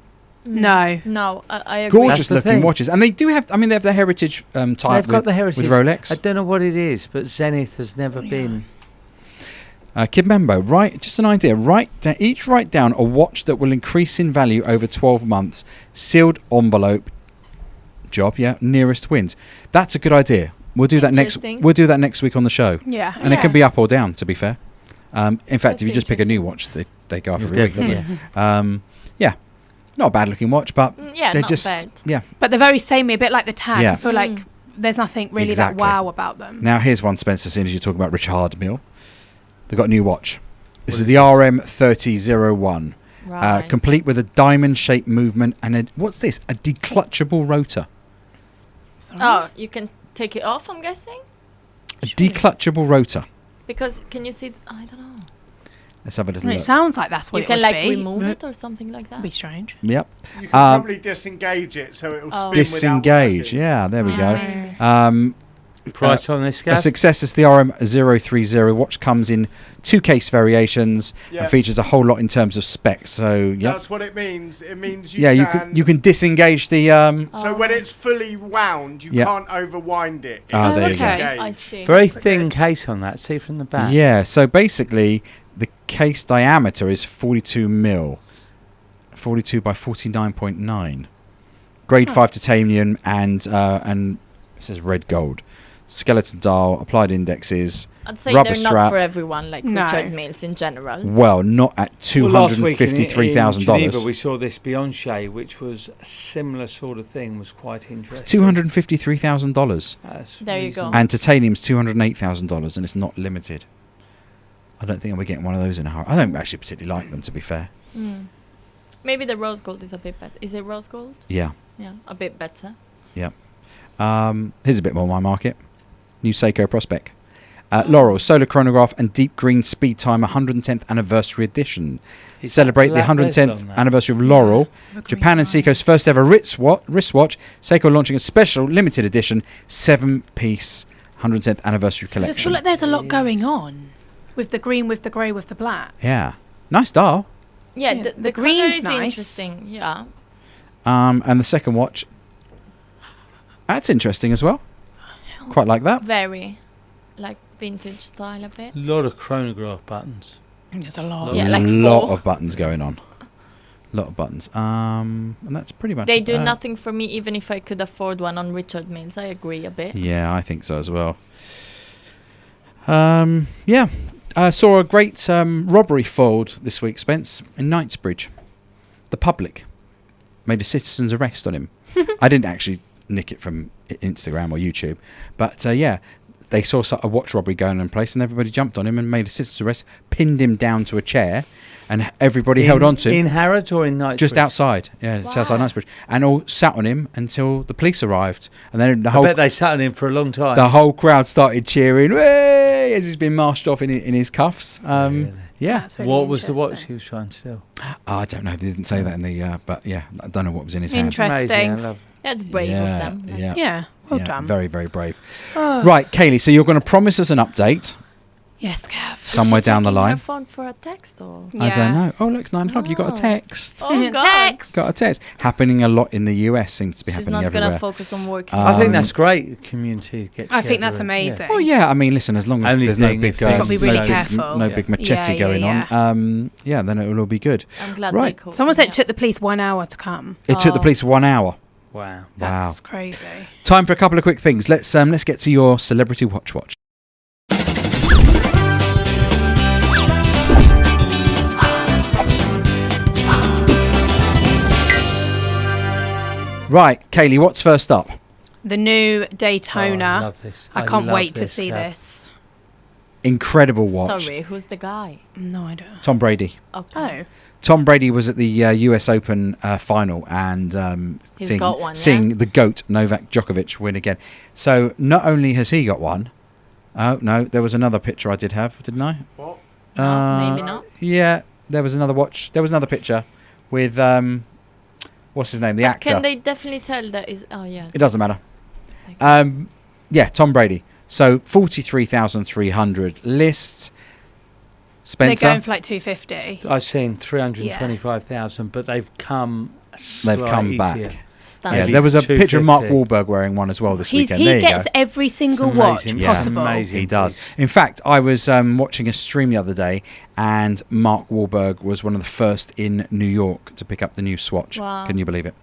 Speaker 3: No,
Speaker 4: I agree.
Speaker 2: Gorgeous looking watches, and they do have. I mean, they have the heritage type.
Speaker 1: They've got the heritage
Speaker 2: with Rolex.
Speaker 1: I don't know what it is, but Zenith has never been.
Speaker 2: Kid Mambo, just an idea. Each write down a watch that will increase in value over 12 months. Sealed envelope. Job, nearest wins. That's a good idea. We'll do that next. We'll do that next week on the show.
Speaker 3: Yeah,
Speaker 2: and it can be up or down. To be fair, in fact, if you just pick a new watch, they go up every week. Yeah. Not a bad looking watch, but they're
Speaker 4: not
Speaker 2: just
Speaker 4: bad.
Speaker 3: But they're very samey, a bit like the tags.
Speaker 2: Yeah.
Speaker 3: I feel like there's nothing really that wow about them.
Speaker 2: Now here's one, Spencer, seeing as you're talking about Richard Mille. They've got a new watch. This is the RM 3001.
Speaker 4: Right.
Speaker 2: Complete with a diamond shaped movement and what's this? A declutchable rotor.
Speaker 3: Sorry?
Speaker 4: Oh, you can take it off, I'm guessing?
Speaker 2: A declutchable rotor.
Speaker 4: Because, can you see? I don't know.
Speaker 2: Let's have a little
Speaker 3: It
Speaker 2: look.
Speaker 3: sounds like that's what
Speaker 4: You
Speaker 3: it
Speaker 4: can
Speaker 3: would
Speaker 4: like
Speaker 3: be.
Speaker 4: remove it or something like that.
Speaker 3: That'd be strange.
Speaker 2: Yep.
Speaker 5: You can probably disengage it so it'll spin
Speaker 2: Disengage.
Speaker 5: without
Speaker 2: Yeah, there we go.
Speaker 4: Maybe.
Speaker 1: Price on this,
Speaker 2: A
Speaker 1: Gav?
Speaker 2: success is the RM 030 watch. Comes in 2 case variations and features a whole lot in terms of specs. So
Speaker 5: That's what it means. It means
Speaker 2: you can disengage the.
Speaker 5: So when it's fully wound, you can't overwind it.
Speaker 2: There you go.
Speaker 4: I see.
Speaker 1: Very thin case on that. See from the back.
Speaker 2: Yeah. So basically, the case diameter is 42 mil, 42 by 49.9. Grade 5 titanium and it says red gold. Skeleton dial, applied indexes,
Speaker 4: I'd say
Speaker 2: rubber
Speaker 4: they're
Speaker 2: strap.
Speaker 4: not for everyone, like
Speaker 3: No.
Speaker 4: Richard Milles in general.
Speaker 2: Well, not at
Speaker 1: Last week in
Speaker 2: $253,000.
Speaker 1: Geneva, we saw this Bianche, which was a similar sort of thing, was quite interesting.
Speaker 2: $253,000.
Speaker 4: There you go.
Speaker 2: And titanium's $208,000, and it's not limited. I don't think I'll be getting one of those in a hurry. I don't actually particularly like them, to be fair.
Speaker 4: Maybe the rose gold is a bit better. Is it rose gold?
Speaker 2: Yeah.
Speaker 4: Yeah, a bit better.
Speaker 2: Yeah. Here's a bit more my market. New Seiko PROSPEX. Laurel, Solar Chronograph and Deep Green Speedtimer 110th Anniversary Edition. Celebrate the 110th anniversary of Laurel. Japan and Seiko's first ever wristwatch. Seiko launching a special limited edition 7-piece 110th anniversary
Speaker 3: I just
Speaker 2: collection.
Speaker 3: feel like there's a lot going on with the green, with the grey, with the black.
Speaker 2: Yeah. Nice dial.
Speaker 4: Yeah,
Speaker 3: Yeah,
Speaker 4: the
Speaker 3: green's
Speaker 4: green's
Speaker 3: nice.
Speaker 4: interesting. Yeah.
Speaker 2: And the second watch. That's interesting as well. Quite like that.
Speaker 4: Very, like vintage style a bit.
Speaker 1: A lot of chronograph buttons.
Speaker 3: There's a lot.
Speaker 4: Yeah, like
Speaker 2: a lot
Speaker 4: 4.
Speaker 2: of buttons going on. A lot of buttons. And that's pretty much
Speaker 4: They
Speaker 2: it.
Speaker 4: do nothing for me, even if I could afford one on Richard Milles. I agree a bit.
Speaker 2: Yeah, I think so as well. Yeah. I saw a great robbery foiled this week, Spence, in Knightsbridge. The public made a citizen's arrest on him. I didn't actually nick it from Instagram or YouTube, but they saw a watch robbery going on in place and everybody jumped on him and made a citizen's arrest, pinned him down to a chair, and everybody held on to him.
Speaker 1: In Harrods or in Knightsbridge?
Speaker 2: Just outside, just outside Knightsbridge, and all sat on him until the police arrived, and then
Speaker 1: I bet they sat on him for a long time.
Speaker 2: the whole crowd started cheering "Way!" as he's been marched off in his cuffs.
Speaker 1: Really?
Speaker 2: Yeah.
Speaker 3: That's really
Speaker 1: What was the watch
Speaker 3: interesting.
Speaker 1: he was trying to steal?
Speaker 2: I don't know. They didn't say that in the. But yeah, I don't know what was in his hand.
Speaker 3: Interesting.
Speaker 1: Amazing, I love
Speaker 4: That's brave of them. Like,
Speaker 2: Yeah.
Speaker 3: Well done.
Speaker 2: Very, very brave.
Speaker 3: Oh.
Speaker 2: Right, Kaylie. So you're going to promise us an update
Speaker 3: Yes, Gav.
Speaker 2: somewhere
Speaker 4: Is she
Speaker 2: down the
Speaker 4: checking her
Speaker 2: line.
Speaker 4: phone for a text or?
Speaker 2: I don't know. Oh, look, it's 9 o'clock. You got a
Speaker 4: Oh.
Speaker 2: text.
Speaker 4: Oh God!
Speaker 3: Text.
Speaker 2: Got a text. Happening a lot in the US. Seems to be
Speaker 4: She's
Speaker 2: happening
Speaker 4: not
Speaker 2: everywhere.
Speaker 4: gonna focus on working.
Speaker 1: I think
Speaker 2: Um,
Speaker 1: that's great. Community get
Speaker 3: I think
Speaker 1: together
Speaker 3: that's
Speaker 1: and-
Speaker 3: amazing.
Speaker 2: Oh yeah, I mean, listen. As long as
Speaker 1: Only
Speaker 2: there's no
Speaker 1: thing,
Speaker 2: big,
Speaker 1: if they've
Speaker 3: got to be really
Speaker 2: no
Speaker 3: careful.
Speaker 2: no big machete
Speaker 3: Yeah,
Speaker 2: going
Speaker 3: yeah,
Speaker 2: on. Yeah, then it will all be good.
Speaker 4: I'm glad
Speaker 2: right.
Speaker 4: they called.
Speaker 3: Someone said
Speaker 4: me
Speaker 3: it took the police 1 hour to come.
Speaker 2: It took the
Speaker 4: Oh.
Speaker 2: police 1 hour.
Speaker 1: Wow.
Speaker 2: Wow.
Speaker 3: That's crazy.
Speaker 2: Time for a couple of quick things. Let's get to your celebrity watch. Right, Kaylie, what's first up?
Speaker 3: The new Daytona.
Speaker 1: I love this.
Speaker 3: I can't
Speaker 1: love
Speaker 3: wait to
Speaker 1: this,
Speaker 3: see
Speaker 1: Gav.
Speaker 3: this.
Speaker 2: Incredible watch.
Speaker 4: Sorry, who's the guy?
Speaker 3: No, I don't.
Speaker 2: Tom Brady.
Speaker 4: Okay.
Speaker 3: Oh.
Speaker 2: Tom Brady was at the US Open final and
Speaker 4: He's got one,
Speaker 2: seeing the GOAT, Novak Djokovic, win again. So not only has he got one, oh, no, there was another picture I did have, didn't I?
Speaker 5: What?
Speaker 4: No, maybe not.
Speaker 2: Yeah, there was another watch. There was another picture with, what's his name, the actor.
Speaker 4: Can they definitely tell that is... Oh, yeah.
Speaker 2: It doesn't matter.
Speaker 4: Okay.
Speaker 2: Yeah, Tom Brady. So 43,300 lists. Spencer?
Speaker 3: They're going for like 250.
Speaker 1: I've seen 325,000, but they've come.
Speaker 2: They've come back.
Speaker 1: easier.
Speaker 2: Yeah, there was a picture of Mark
Speaker 1: 250.
Speaker 2: Wahlberg wearing one as well this
Speaker 3: He
Speaker 2: weekend. There you
Speaker 3: gets
Speaker 2: go.
Speaker 3: every single
Speaker 1: It's
Speaker 3: watch
Speaker 1: amazing.
Speaker 2: Yeah.
Speaker 3: possible.
Speaker 1: Amazing.
Speaker 2: He does.
Speaker 1: piece.
Speaker 2: In fact, I was watching a stream the other day, and Mark Wahlberg was one of the first in New York to pick up the new Swatch.
Speaker 4: Wow.
Speaker 2: Can you believe it?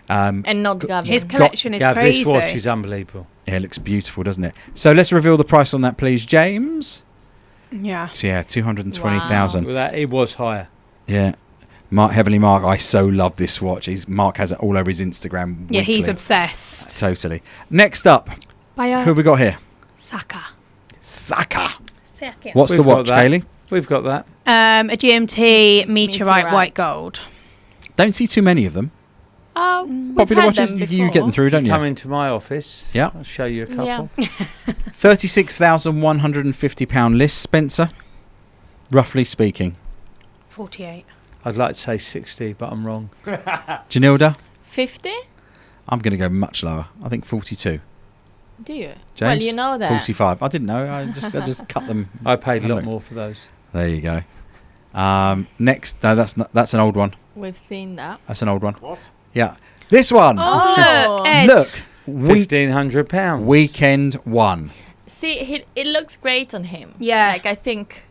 Speaker 4: And not Gavin.
Speaker 3: His collection is
Speaker 1: Gav,
Speaker 3: crazy.
Speaker 1: this watch is unbelievable.
Speaker 2: Yeah, it looks beautiful, doesn't it? So let's reveal the price on that, please, James.
Speaker 3: Yeah.
Speaker 2: So yeah, 220,000.
Speaker 1: Well, it was higher.
Speaker 2: Yeah. Heavenly Mark, I so love this watch. Mark has it all over his Instagram.
Speaker 3: Yeah, he's
Speaker 2: weekly.
Speaker 3: obsessed.
Speaker 2: Totally. Next up, who have we got here?
Speaker 3: Saka.
Speaker 2: Saka.
Speaker 3: Saka.
Speaker 2: What's the
Speaker 1: We've got
Speaker 2: watch,
Speaker 1: that.
Speaker 2: Kaylie?
Speaker 1: We've got that.
Speaker 3: A GMT meteorite
Speaker 4: Meteorite.
Speaker 3: white gold.
Speaker 2: Don't see too many of them.
Speaker 4: We've
Speaker 2: Popular
Speaker 4: had
Speaker 2: watches,
Speaker 4: them
Speaker 2: you
Speaker 4: before.
Speaker 2: get them through, don't you?
Speaker 1: Come into my office.
Speaker 2: Yeah.
Speaker 1: I'll show you a couple.
Speaker 4: Yeah.
Speaker 2: £36,150 list, Spencer. Roughly speaking.
Speaker 3: 48.
Speaker 1: I'd like to say 60, but I'm wrong.
Speaker 2: Janilda?
Speaker 4: 50?
Speaker 2: I'm going to go much lower. I think 42.
Speaker 4: Do you?
Speaker 2: James?
Speaker 4: Well, you know that.
Speaker 2: 45. I didn't know. I just cut them.
Speaker 1: I paid a
Speaker 2: Have a
Speaker 1: lot
Speaker 2: look.
Speaker 1: more for those.
Speaker 2: There you go. Next. No, that's an old one.
Speaker 4: We've seen that.
Speaker 2: That's an old one.
Speaker 5: What?
Speaker 2: Yeah. This one.
Speaker 4: Oh.
Speaker 3: Look, Ed.
Speaker 2: Look.
Speaker 1: £1,500.
Speaker 2: Weekend one.
Speaker 4: See, it looks great on him.
Speaker 3: Yeah.
Speaker 4: Like, I think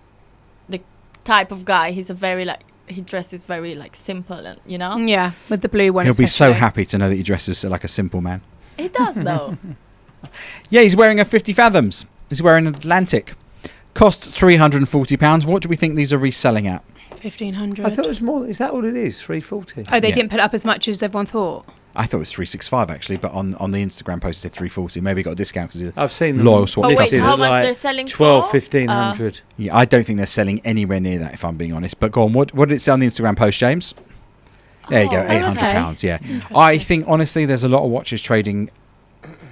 Speaker 4: the type of guy, he's a very, like, he dresses very, like, simple, and you know?
Speaker 3: Yeah, with the blue one.
Speaker 2: He'll be so
Speaker 3: especially.
Speaker 2: happy to know that he dresses like a simple man.
Speaker 4: He does, though.
Speaker 2: Yeah, he's wearing a 50 Fathoms. He's wearing an Atlantic. Cost £340. What do we think these are reselling at?
Speaker 3: 1,500.
Speaker 1: I thought it was more. Is that all it is? 340.
Speaker 3: Oh, they
Speaker 2: Yeah.
Speaker 3: didn't put it up as much as everyone thought.
Speaker 2: I thought it was 365 actually, but on the Instagram post it said 340. Maybe he got a discount because
Speaker 1: I've seen them
Speaker 2: Loyal Swatch
Speaker 4: But wait,
Speaker 1: listed
Speaker 4: how
Speaker 1: at
Speaker 4: much
Speaker 1: like
Speaker 4: they're selling
Speaker 1: 12,
Speaker 4: for?
Speaker 1: 1,500.
Speaker 2: yeah, I don't think they're selling anywhere near that if I'm being honest. But go on, what did it say on the Instagram post, James? There you go,
Speaker 4: Oh,
Speaker 2: £800. Yeah, I think honestly there's a lot of watches trading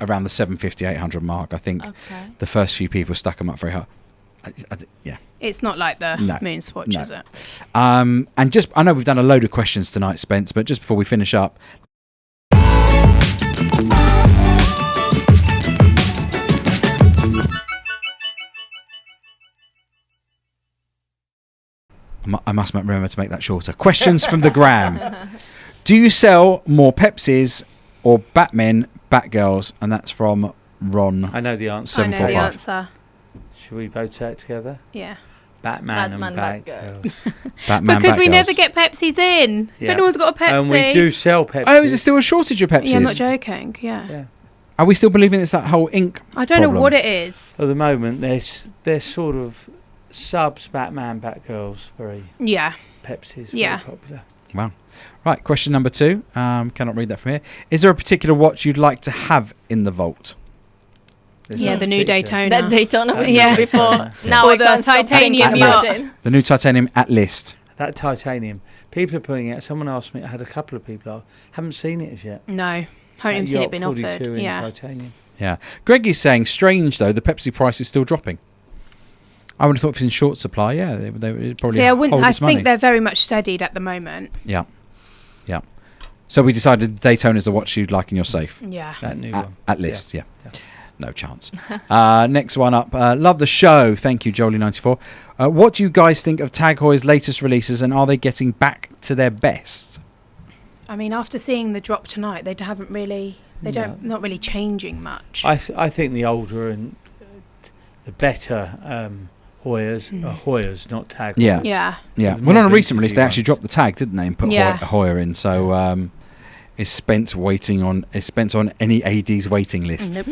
Speaker 2: around the 750, 800 mark. I think
Speaker 4: Okay.
Speaker 2: the first few people stuck them up very hard. Yeah.
Speaker 3: It's not like the
Speaker 2: No.
Speaker 3: moon swatch,
Speaker 2: No.
Speaker 3: is it?
Speaker 2: And just, I know we've done a load of questions tonight, Spence, but just before we finish up, I must remember to make that shorter. Questions from the gram. Do you sell more Pepsis or Batmen, Batgirls? And that's from Ron.
Speaker 1: I know the answer.
Speaker 3: I know the
Speaker 2: 745.
Speaker 3: answer.
Speaker 1: Should we both say it together?
Speaker 3: Yeah.
Speaker 1: Batman and
Speaker 4: Batman,
Speaker 1: Batgirl.
Speaker 2: Batman,
Speaker 3: Because we
Speaker 2: Batgirls.
Speaker 3: never get Pepsis in. If
Speaker 1: Yeah.
Speaker 3: anyone's got a Pepsi.
Speaker 1: And we do sell Pepsi.
Speaker 2: Oh, is there still a shortage of Pepsis?
Speaker 3: Yeah, I'm not joking. Yeah.
Speaker 1: Yeah.
Speaker 2: Are we still believing it's that whole ink?
Speaker 3: I don't know
Speaker 2: problem?
Speaker 3: what it is.
Speaker 1: At the moment, they're sort of subs Batman, Batgirls, very
Speaker 3: Yeah.
Speaker 1: Pepsi's
Speaker 3: Yeah.
Speaker 1: very popular.
Speaker 2: Wow. Right, question number 2. Cannot read that from here. Is there a particular watch you'd like to have in the vault?
Speaker 1: There's
Speaker 3: Yeah,
Speaker 1: no
Speaker 3: the new
Speaker 1: particular.
Speaker 3: Daytona.
Speaker 4: That Daytona was
Speaker 3: Yeah.
Speaker 4: before.
Speaker 1: Yeah.
Speaker 4: Now
Speaker 3: Or
Speaker 4: I
Speaker 3: the
Speaker 4: can't stop
Speaker 3: titanium
Speaker 4: thinking
Speaker 3: yacht.
Speaker 4: about it.
Speaker 2: The new titanium at list.
Speaker 1: That titanium. People are putting it. Someone asked me. I had a couple of people. I haven't seen it as yet.
Speaker 3: No. Haven't even
Speaker 1: That
Speaker 3: seen it
Speaker 1: yacht
Speaker 3: been
Speaker 1: 42
Speaker 3: offered.
Speaker 1: in
Speaker 3: Yeah.
Speaker 1: titanium.
Speaker 2: Yeah. Greg is saying, strange though, the Pepsi price is still dropping. I would have thought if it's in short supply, yeah, they would probably
Speaker 3: See,
Speaker 2: hold
Speaker 3: I
Speaker 2: its money.
Speaker 3: think they're very much steadied at the moment.
Speaker 2: Yeah. Yeah. So we decided Daytona's the watch you'd like in your safe.
Speaker 3: Yeah.
Speaker 1: That new
Speaker 2: At,
Speaker 1: one.
Speaker 2: at list, yeah.
Speaker 1: Yeah.
Speaker 2: No chance. Next one up. Love the show. Thank you, Jolie94. What do you guys think of TAG Heuer's latest releases, and are they getting back to their best?
Speaker 3: I mean, after seeing the drop tonight, they haven't really. Not really changing much.
Speaker 1: I think the older and the better Heuer's, not Tag.
Speaker 2: Yeah.
Speaker 1: Heuer's.
Speaker 3: Yeah.
Speaker 2: Yeah.
Speaker 1: The
Speaker 2: Well,
Speaker 1: more
Speaker 2: on a recent release,
Speaker 1: vintagey
Speaker 2: they actually
Speaker 1: ones.
Speaker 2: dropped the tag, didn't they, and put
Speaker 3: Yeah.
Speaker 2: Heuer in. So is Spence on any AD's waiting list?
Speaker 3: Nope.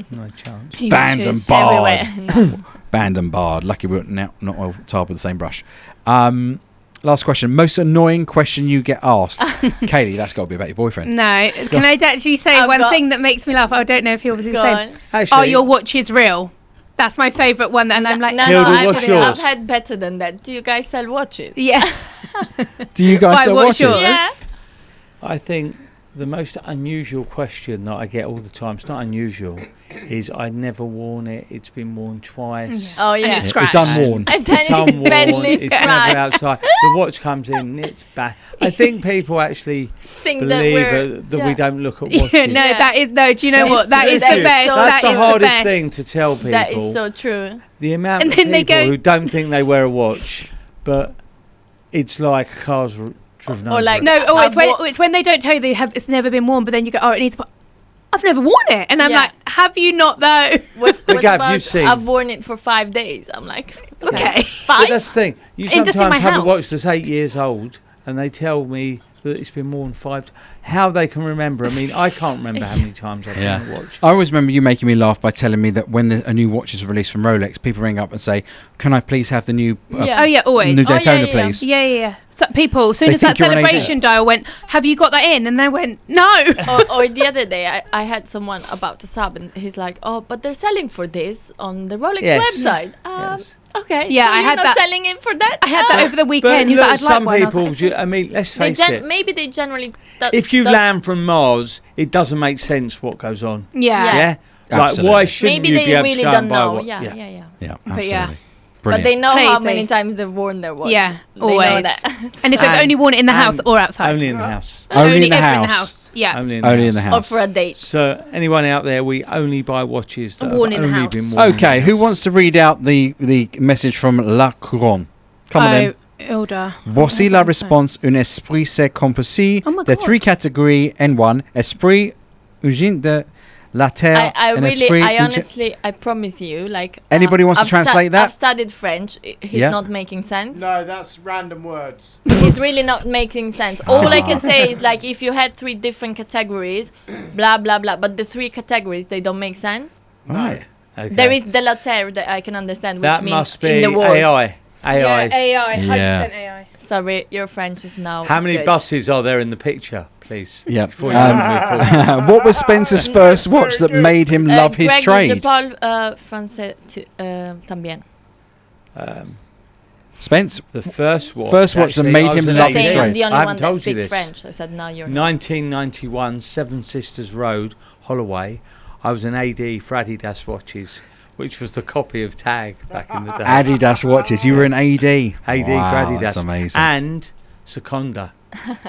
Speaker 1: No chance.
Speaker 2: Banned and
Speaker 3: Images.
Speaker 2: barred.
Speaker 4: Everywhere.
Speaker 2: Banned and barred. Lucky we're not all tarred with the same brush. Last question. Most annoying question you get asked. Kaylie, that's got to be about your boyfriend.
Speaker 3: No. Can I actually say one thing that makes me laugh? I don't know if yours is the same.
Speaker 1: Actually,
Speaker 3: Are your watches real? That's my favourite one. And I'm like,
Speaker 4: I've had better than that. Do you guys sell watches?
Speaker 3: Yeah.
Speaker 2: Do you guys sell watches?
Speaker 4: Yeah.
Speaker 1: I think the most unusual question that I get all the time, it's not unusual, is I've never worn it. It's been worn twice.
Speaker 4: Oh, yeah.
Speaker 3: And it's scratched.
Speaker 2: It's unworn.
Speaker 4: And then
Speaker 1: It's unworn. It's never
Speaker 4: scratched.
Speaker 1: outside. The watch comes in, it's bad. I think people actually believe that we don't look at watches.
Speaker 3: That is, do you know what? That is the
Speaker 4: true.
Speaker 3: best.
Speaker 1: That's the
Speaker 3: is
Speaker 1: hardest
Speaker 3: best.
Speaker 1: thing to tell people.
Speaker 4: That is so true.
Speaker 1: The amount
Speaker 3: And
Speaker 1: of
Speaker 3: then they
Speaker 1: people
Speaker 3: go-
Speaker 1: who don't think they wear a watch, but it's like a car's driven over.
Speaker 4: like-
Speaker 1: it.
Speaker 3: No,
Speaker 4: I've
Speaker 3: it's when they don't tell you it's never been worn, but then you go, it needs. I've never worn it, and I'm like, have you not though?
Speaker 4: What
Speaker 1: Gav,
Speaker 4: about
Speaker 1: you've seen-
Speaker 4: I've worn it for 5 days. I'm like,
Speaker 3: Okay.
Speaker 1: But that's the thing. You
Speaker 3: And just in
Speaker 1: sometimes
Speaker 3: my
Speaker 1: have a
Speaker 3: house.
Speaker 1: watch that's 8 years old, and they tell me that it's been worn 5. How they can remember? I mean, I can't remember how many times I've worn a watch.
Speaker 2: I always remember you making me laugh by telling me that when a new watch is released from Rolex, people ring up and say, "Can I please have the new
Speaker 3: Oh yeah, always.
Speaker 2: new Daytona,
Speaker 4: yeah.
Speaker 2: please?"
Speaker 3: Yeah. So people, as soon
Speaker 2: They
Speaker 3: as that
Speaker 2: think you're an AD.
Speaker 3: celebration dial went, have you got that in? And they went, no.
Speaker 4: or the other day, I had someone about to sub, and he's like, "Oh, but they're selling for this on the Rolex
Speaker 1: Yes.
Speaker 4: website."
Speaker 1: Yes.
Speaker 4: Okay.
Speaker 3: Yeah,
Speaker 4: so
Speaker 3: I
Speaker 4: you're
Speaker 3: had
Speaker 4: not
Speaker 3: that-
Speaker 4: selling it for that.
Speaker 3: I had that over the
Speaker 1: But
Speaker 3: weekend. He's
Speaker 1: look,
Speaker 3: like, I'd like
Speaker 1: some
Speaker 3: one. I was
Speaker 1: people,
Speaker 3: like,
Speaker 1: I mean, let's
Speaker 4: They
Speaker 1: face it.
Speaker 4: maybe they generally.
Speaker 1: If you land from Mars, it doesn't make sense what goes on.
Speaker 3: yeah.
Speaker 1: Yeah. Like,
Speaker 2: Absolutely.
Speaker 1: why shouldn't
Speaker 4: Maybe
Speaker 1: you
Speaker 4: they
Speaker 1: be able
Speaker 4: really
Speaker 1: to go
Speaker 4: don't
Speaker 1: and buy
Speaker 4: know.
Speaker 1: one?
Speaker 4: Yeah.
Speaker 2: Yeah,
Speaker 3: But
Speaker 2: absolutely.
Speaker 3: yeah.
Speaker 4: But
Speaker 2: Brilliant.
Speaker 4: they know how
Speaker 3: Crazy.
Speaker 4: many times they've worn their watch.
Speaker 3: Yeah,
Speaker 4: They know
Speaker 3: always.
Speaker 4: that.
Speaker 3: And if they've
Speaker 1: And-
Speaker 3: only worn it in the house
Speaker 1: and
Speaker 3: or outside.
Speaker 1: Only in the house.
Speaker 2: Only in the
Speaker 3: ever
Speaker 2: house.
Speaker 3: Yeah.
Speaker 1: Only in the
Speaker 2: Or
Speaker 1: house.
Speaker 2: for
Speaker 4: a date.
Speaker 1: So anyone out there, we only buy watches that
Speaker 3: Worn
Speaker 1: have
Speaker 3: in the
Speaker 1: only
Speaker 3: house.
Speaker 1: been worn. in
Speaker 2: Okay,
Speaker 1: the
Speaker 2: who
Speaker 1: house.
Speaker 2: wants to read out the message from La Couronne? Come on in.
Speaker 3: Hilda.
Speaker 2: Voici la réponse. Un esprit s'est composé
Speaker 3: Oh my
Speaker 2: de
Speaker 3: God.
Speaker 2: 3 catégories en one. Esprit, origine de la terre,
Speaker 4: I
Speaker 2: and
Speaker 4: really,
Speaker 2: esprit.
Speaker 4: honestly, I promise you, like.
Speaker 2: Anybody wants to translate that?
Speaker 4: I've studied French. He's
Speaker 2: Yeah.
Speaker 4: not making sense.
Speaker 5: No, that's random words.
Speaker 4: He's really not making sense. All I can say is like if you had 3 different categories, blah blah blah, but the 3 categories they don't make sense.
Speaker 1: Right. Okay.
Speaker 4: There is de la terre that I can understand, which
Speaker 1: that
Speaker 4: means
Speaker 1: must be
Speaker 4: in the word.
Speaker 1: AI. AI.
Speaker 3: AI. 100%
Speaker 2: Yeah.
Speaker 3: AI.
Speaker 4: Sorry, your French is now.
Speaker 1: How many
Speaker 4: good.
Speaker 1: buses are there in the picture, please?
Speaker 2: Yeah.
Speaker 1: Before you move forward.
Speaker 2: What was Spencer's first watch that made him love his
Speaker 4: Greg,
Speaker 2: trade?
Speaker 4: Je parle français también.
Speaker 2: Spence,
Speaker 1: The first watch.
Speaker 2: First watch that
Speaker 1: actually,
Speaker 2: made
Speaker 1: I was
Speaker 2: him
Speaker 1: an
Speaker 2: love his
Speaker 1: AD.
Speaker 4: Saying I'm
Speaker 2: trade.
Speaker 4: the
Speaker 1: I
Speaker 4: only
Speaker 1: haven't
Speaker 4: one that
Speaker 1: told you
Speaker 4: speaks
Speaker 1: this.
Speaker 4: French. I said, no, you're not.
Speaker 1: 1991, Seven Sisters Road, Holloway. I was an AD for Adidas watches, which was the copy of TAG back in the day.
Speaker 2: Adidas watches. You were an AD.
Speaker 1: AD
Speaker 2: Wow,
Speaker 1: for Adidas.
Speaker 2: That's amazing.
Speaker 1: And Seconda,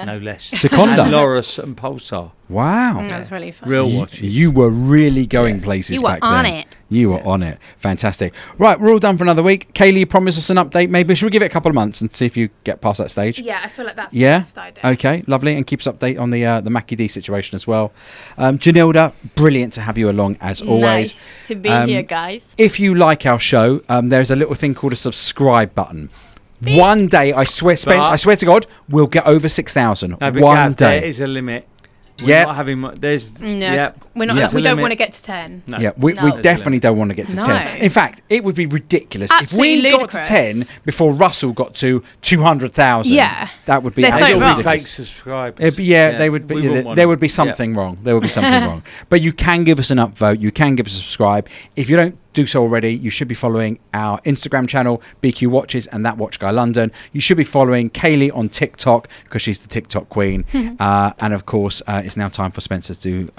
Speaker 1: no less.
Speaker 2: Seconda?
Speaker 1: And Loris and Pulsar.
Speaker 2: Wow.
Speaker 3: That's really fun.
Speaker 1: Real watches.
Speaker 2: You were really going places
Speaker 3: You were
Speaker 2: back
Speaker 3: on
Speaker 2: then.
Speaker 3: it.
Speaker 2: You were on it. Fantastic. Right, we're all done for another week. Kaylie, promise us an update. Maybe should we give it a couple of months and see if you get past that stage?
Speaker 3: Yeah, I feel like that's
Speaker 2: Yeah.
Speaker 3: the best idea.
Speaker 2: Okay, lovely, and keep us update on the Mackie D situation as well. Janilda, brilliant to have you along as always.
Speaker 4: Nice to be here, guys.
Speaker 2: If you like our show, there's a little thing called a subscribe button. One day, I swear, Spence,
Speaker 1: But-
Speaker 2: I swear to God, we'll get over 6,000.
Speaker 1: No, but
Speaker 2: One
Speaker 1: Gav,
Speaker 2: day.
Speaker 1: there is a limit. We're
Speaker 2: Yeah.
Speaker 1: not having there's
Speaker 3: No,
Speaker 1: yeah.
Speaker 3: we're not.
Speaker 2: Yeah.
Speaker 3: We don't
Speaker 1: Limit.
Speaker 3: want to get to 10.
Speaker 1: No.
Speaker 2: Yeah, we
Speaker 4: No.
Speaker 2: definitely don't want to get to
Speaker 3: No.
Speaker 2: 10. In fact, it would be ridiculous
Speaker 3: Absolutely
Speaker 2: if we got
Speaker 3: ludicrous.
Speaker 2: to 10 before Russell got to 200,000.
Speaker 3: Yeah.
Speaker 2: That would be
Speaker 3: They're so
Speaker 2: absolutely
Speaker 3: wrong.
Speaker 1: Fake
Speaker 2: ridiculous.
Speaker 1: subscribers.
Speaker 2: They would be.
Speaker 1: We wouldn't want
Speaker 2: There
Speaker 1: it.
Speaker 2: would be something wrong. There would be something wrong. But you can give us an upvote. You can give us a subscribe. If you don't do so already, you should be following our Instagram channel, BQ Watches and That Watch Guy London. You should be following Kaylie on TikTok because she's the TikTok queen. And of course, it's now time for Spencer to do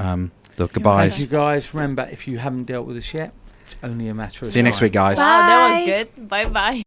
Speaker 2: the goodbyes.
Speaker 1: Thank you guys. Remember, if you haven't dealt with us yet, it's only a matter of
Speaker 2: See you next
Speaker 1: time.
Speaker 2: week, guys.
Speaker 4: Wow, that was good. Bye bye.